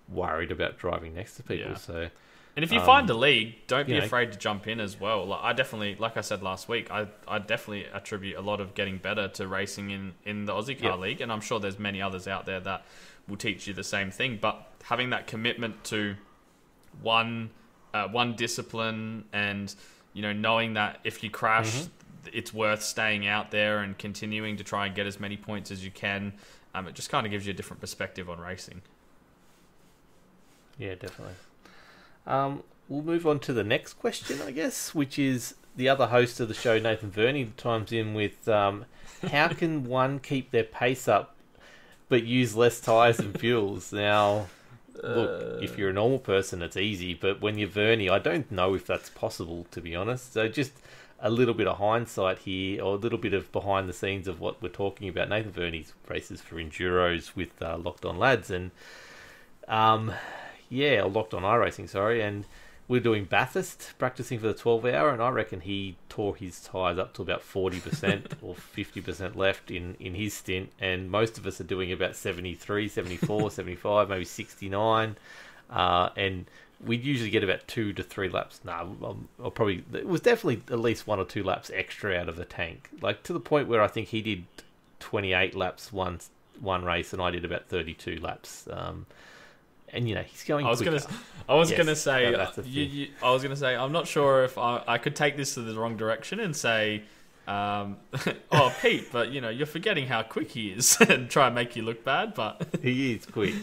worried about driving next to people. Yeah. So,
and if you find a lead, don't be afraid to jump in as well. Like, I definitely, like I said last week, I definitely attribute a lot of getting better to racing in the Ozicar League, and I'm sure there's many others out there that will teach you the same thing. But having that commitment to one discipline, and knowing that if you crash, it's worth staying out there and continuing to try and get as many points as you can. It just kind of gives you a different perspective on racing.
Yeah, definitely. We'll move on to the next question, I guess, which is the other host of the show, Nathan Verney, chimes in with how can one keep their pace up but use less tyres and fuels? Now, look, if you're a normal person, it's easy, but when you're Verney, I don't know if that's possible, to be honest. So just a little bit of hindsight here, or a little bit of behind the scenes of what we're talking about. Nathan Verney races for Enduros with Locked On Lads, and Locked On iRacing, sorry, and we're doing Bathurst, practicing for the 12-hour, and I reckon he tore his tyres up to about 40% or 50% left in his stint, and most of us are doing about 73, 74, 75, maybe 69, and we'd usually get about 2 to 3 laps. Or probably it was definitely at least 1 or 2 laps extra out of the tank. Like to the point where I think he did 28 laps one race, and I did about 32 laps. And he's going.
I was gonna say. I'm not sure if I could take this to the wrong direction and say, "Oh, Pete," but you're forgetting how quick he is, and try and make you look bad. But
he is quick.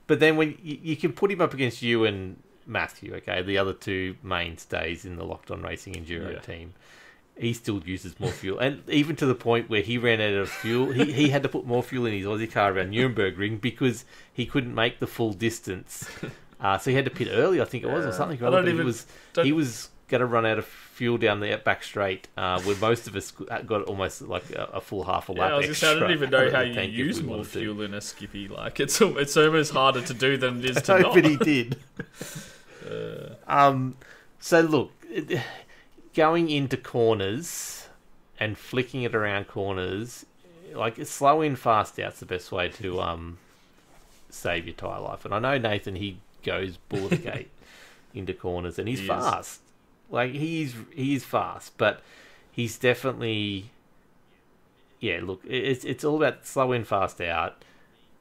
But then when you can put him up against you and Matthew, okay, the other two mainstays in the Locked On Racing Enduro team, he still uses more fuel. And even to the point where he ran out of fuel, he had to put more fuel in his Ozicar around Nürburgring because he couldn't make the full distance. So he had to pit early, I think it was, or something. He was going to run out of fuel down the back straight, where most of us got almost like a full half a lap extra.
I don't even know how you use more fuel in a Skippy. Like it's almost harder to do than it is to not.
But he did. So look, going into corners and flicking it around corners, like slow in, fast out's the best way to save your tyre life. And I know Nathan, he goes border gate into corners, and he's fast. Like he is fast, but he's definitely look, it's all about slow in, fast out.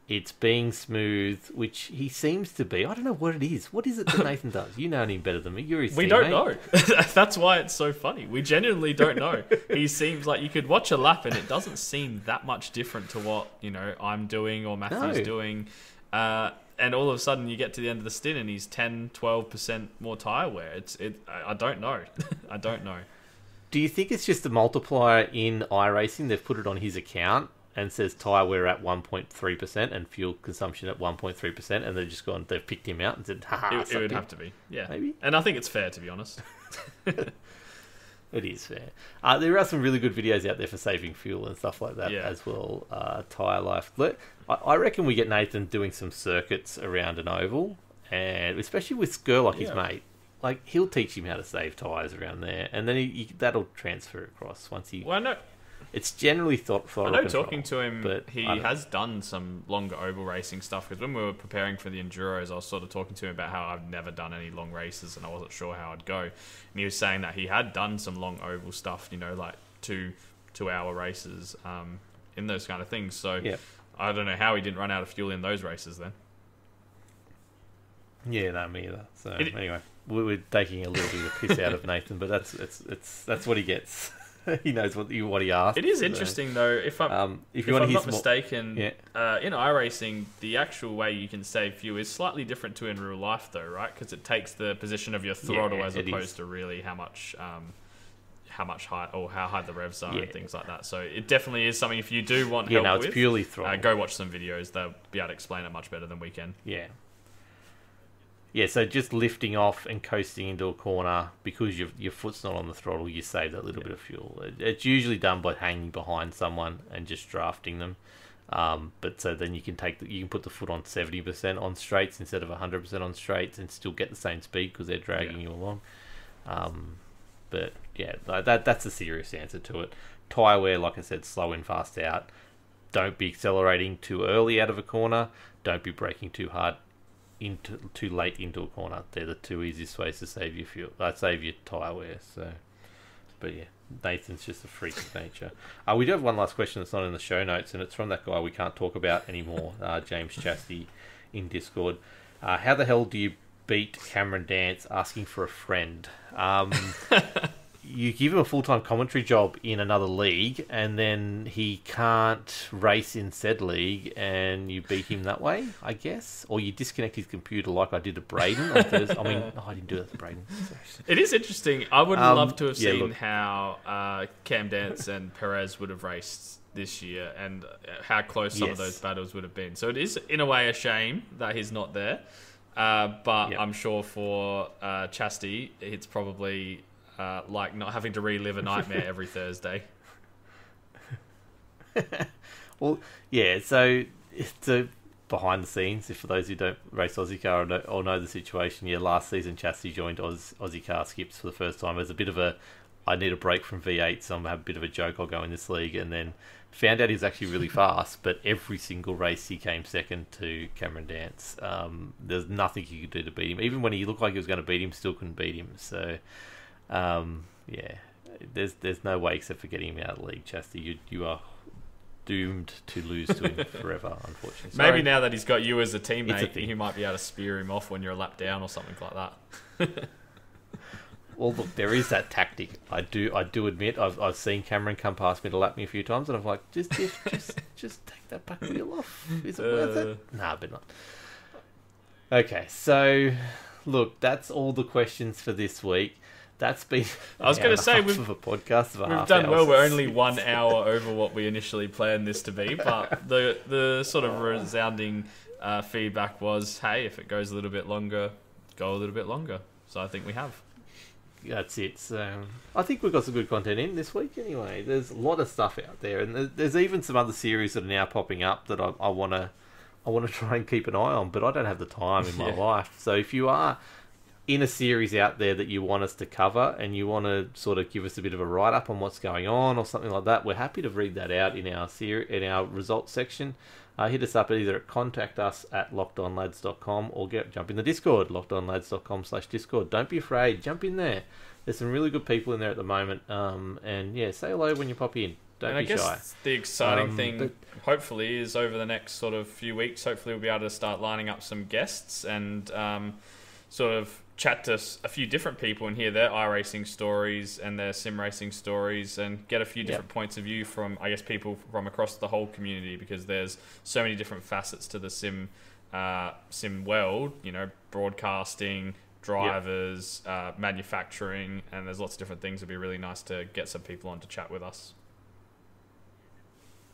It's being smooth, which he seems to be. I don't know what it is. What is it that Nathan does? You know him better than me. You're his
We don't know. That's why it's so funny. We genuinely don't know. He seems like you could watch a lap and it doesn't seem that much different to what I'm doing or Matthew's doing. And all of a sudden you get to the end of the stint and he's 10, 12% more tyre wear. I don't know. I don't know.
Do you think it's just a multiplier in iRacing? They've put it on his account and says tyre wear at 1.3% and fuel consumption at 1.3%, and they've picked him out and said, haha,
it would have to be. Yeah.
Maybe.
And I think it's fair, to be honest.
It is fair. There are some really good videos out there for saving fuel and stuff like that as well. Tyre life. I reckon we get Nathan doing some circuits around an oval, and especially with Skurlock, his mate. Like, he'll teach him how to save tyres around there, and then that'll transfer across once he...
Well, no.
It's generally thought for.
I know talking to him, but he has done some longer oval racing stuff, because when we were preparing for the Enduros, I was sort of talking to him about how I've never done any long races and I wasn't sure how I'd go. And he was saying that he had done some long oval stuff, like 2-hour races in those kind of things. So I don't know how he didn't run out of fuel in those races then.
Yeah, no, me either. So anyway, we're taking a little bit of piss out of Nathan, but that's what he gets. He knows what he asked.
It is interesting though. If I'm not mistaken, in iRacing, the actual way you can save fuel is slightly different to in real life, though, right? Because it takes the position of your throttle as opposed to really how much high or how high the revs are and things like that. So it definitely is something. If you do want help with,
it's purely throttle.
Go watch some videos. They'll be able to explain it much better than we can.
Yeah. Yeah, so just lifting off and coasting into a corner because your foot's not on the throttle, you save that little bit of fuel. It's usually done by hanging behind someone and just drafting them. But so then you can put the foot on 70% on straights instead of 100% on straights and still get the same speed because they're dragging you along. But yeah, that's a serious answer to it. Tyre wear, like I said, slow in, fast out. Don't be accelerating too early out of a corner. Don't be braking too hard too late into a corner. They're the two easiest ways to save your fuel. Save your tyre wear. So, but yeah, Nathan's just a freak of nature. We do have one last question that's not in the show notes, and it's from that guy we can't talk about anymore, James Chastity in Discord. How the hell do you beat Cameron Dance asking for a friend? You give him a full-time commentary job in another league, and then he can't race in said league, and you beat him that way, I guess? Or you disconnect his computer like I did to Brayden on Thursday. I didn't do that to Brayden.
It is interesting. I would love to have seen how Cam Dance and Perez would have raced this year, and how close some of those battles would have been. So it is, in a way, a shame that he's not there. But I'm sure for Chastity, it's probably... like not having to relive a nightmare every Thursday.
Well, yeah, so behind the scenes, if for those who don't race Ozicar or know the situation, last season Chastity joined Ozicar Skips for the first time as a bit of a I need a break from V8, so I'm going to have a bit of a joke. I'll go in this league. And then found out he's actually really fast, but every single race he came second to Cameron Dance. There's nothing he could do to beat him. Even when he looked like he was going to beat him, still couldn't beat him. So, yeah, there's no way except for getting him out of the league, Chastity. You are doomed to lose to him forever, unfortunately. Sorry.
Maybe now that he's got you as a teammate, he might be able to spear him off when you're a lap down or something like that.
Well, look, there is that tactic. I do admit I've seen Cameron come past me to lap me a few times, and I'm like, just take that back wheel off. Is it worth it? Nah, but not. Okay, so look, that's all the questions for this week. That's been.
I was going to say we've
a podcast of
we've done well. We're only 1 hour over what we initially planned this to be, but the sort of resounding feedback was, hey, if it goes a little bit longer, go a little bit longer. So I think we have.
That's it. So I think we've got some good content in this week anyway. There's a lot of stuff out there, and there's even some other series that are now popping up that I want to try and keep an eye on, but I don't have the time in my life. So if you are in a series out there that you want us to cover and you want to sort of give us a bit of a write-up on what's going on or something like that, we're happy to read that out in our results section. Hit us up either at contactus@lockedonlads.com or jump in the Discord, lockedonlads.com/Discord. Don't be afraid, jump in there. There's some really good people in there at the moment, and yeah, say hello when you pop in. Don't be shy. I guess
the exciting thing, hopefully, is over the next sort of few weeks, hopefully we'll be able to start lining up some guests and sort of chat to a few different people and hear their iRacing stories and their sim racing stories and get a few different points of view from, I guess, people from across the whole community, because there's so many different facets to the sim world, you know, broadcasting, drivers, manufacturing, and there's lots of different things. It'd be really nice to get some people on to chat with us.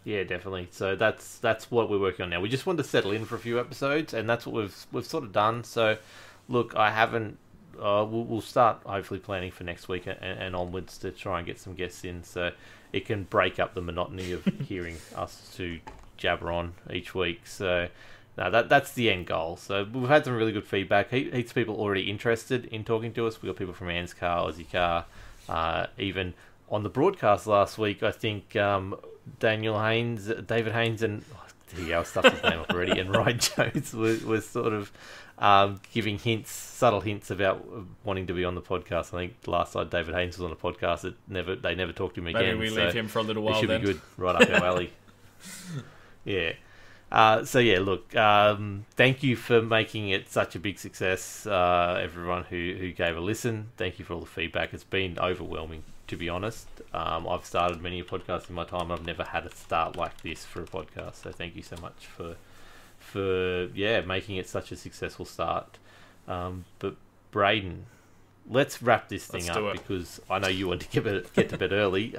Yeah, definitely. So that's what we're working on now. We just wanted to settle in for a few episodes, and that's what we've sort of done. So look, I haven't. We'll start hopefully planning for next week and onwards to try and get some guests in, so it can break up the monotony of hearing us to jabber on each week. So no, that's the end goal. So we've had some really good feedback. Heaps of people already interested in talking to us. We got people from ANZCAR, Ozicar, even on the broadcast last week. I think David Haynes, and I stuffed his name up already, and Ryan Jones was sort of giving subtle hints about wanting to be on the podcast. I think last time David Haynes was on the podcast, they never talked to him again.
Maybe we leave him for a little while.
It should
be
good, right up our alley. Yeah. So yeah, look, thank you for making it such a big success. Everyone who gave a listen, thank you for all the feedback. It's been overwhelming, to be honest. I've started many podcasts in my time. I've never had a start like this for a podcast. So thank you so much for making it such a successful start. But Brayden, let's wrap this thing up because I know you want to get to bed early.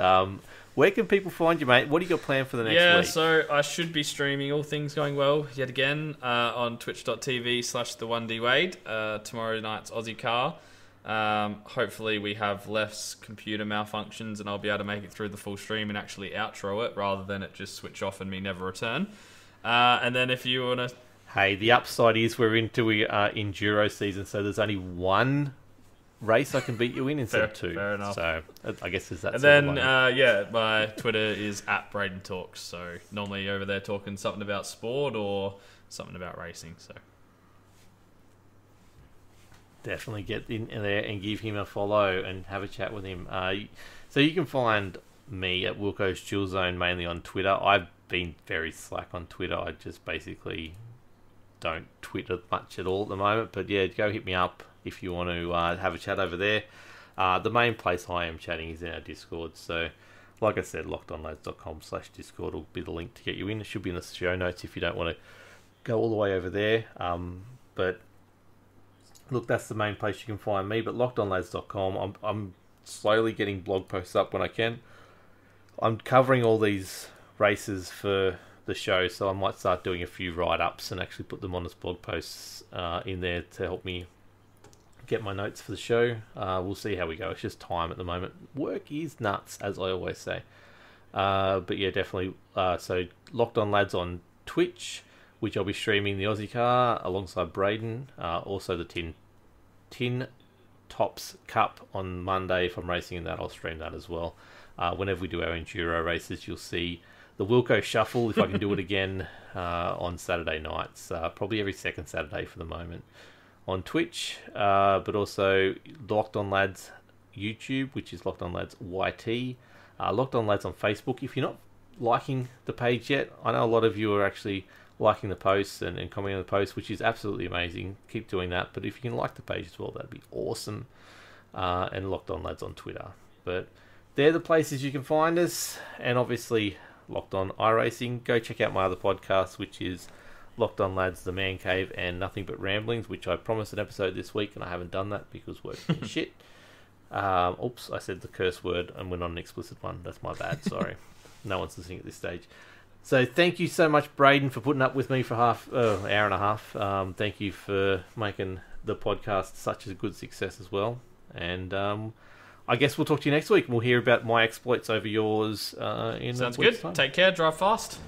Where can people find you, mate? What do you got planned for the next week?
Yeah, so I should be streaming, all things going well, yet again, on twitch.tv/the1dwade. Tomorrow night's Ozicar. Hopefully we have less computer malfunctions and I'll be able to make it through the full stream and actually outro it rather than it just switch off and me never return. And then if you want to...
Hey, the upside is we're into enduro season, so there's only one race I can beat you in instead of two.
Fair enough.
So I guess there's that.
And then, my Twitter is @BraydenTalks. So normally over there talking something about sport or something about racing. So
definitely get in there and give him a follow and have a chat with him. So you can find me at Wilco's Chill Zone mainly on Twitter. I've been very slack on Twitter. I just basically don't Twitter much at all at the moment. But yeah, go hit me up if you want to have a chat over there. The main place I am chatting is in our Discord. So like I said, lockedonlads.com/Discord will be the link to get you in. It should be in the show notes if you don't want to go all the way over there. But look, that's the main place you can find me. But lockedonlads.com, I'm slowly getting blog posts up when I can. I'm covering all these races for the show, so I might start doing a few write-ups and actually put them on as blog posts in there to help me get my notes for the show. We'll see how we go. It's just time at the moment. Work is nuts, as I always say. But yeah, definitely. So Locked On Lads on Twitch, which I'll be streaming the Ozicar alongside Brayden. Also the Tin Tops Cup on Monday. If I'm racing in that, I'll stream that as well. Whenever we do our enduro races, you'll see the Wilco Shuffle, if I can do it again, on Saturday nights. Probably every second Saturday for the moment on Twitch, but also Locked On Lads YouTube, which is Locked On Lads YT. Locked On Lads on Facebook. If you're not liking the page yet, I know a lot of you are actually liking the posts and commenting on the posts, which is absolutely amazing. Keep doing that. But if you can like the page as well, that'd be awesome. And Locked On Lads on Twitter. But they're the places you can find us. And obviously, Locked On iRacing. Go check out my other podcast, which is Locked On Lads, The Man Cave, and Nothing But Ramblings, which I promised an episode this week, and I haven't done that because work's been shit. Oops, I said the curse word and went on an explicit one. That's my bad, sorry. No one's listening at this stage. So thank you so much, Brayden, for putting up with me for hour and a half. Thank you for making the podcast such a good success as well. And I guess we'll talk to you next week, and we'll hear about my exploits over yours in
Sounds
a week's
good.
time.
Take care. Drive fast.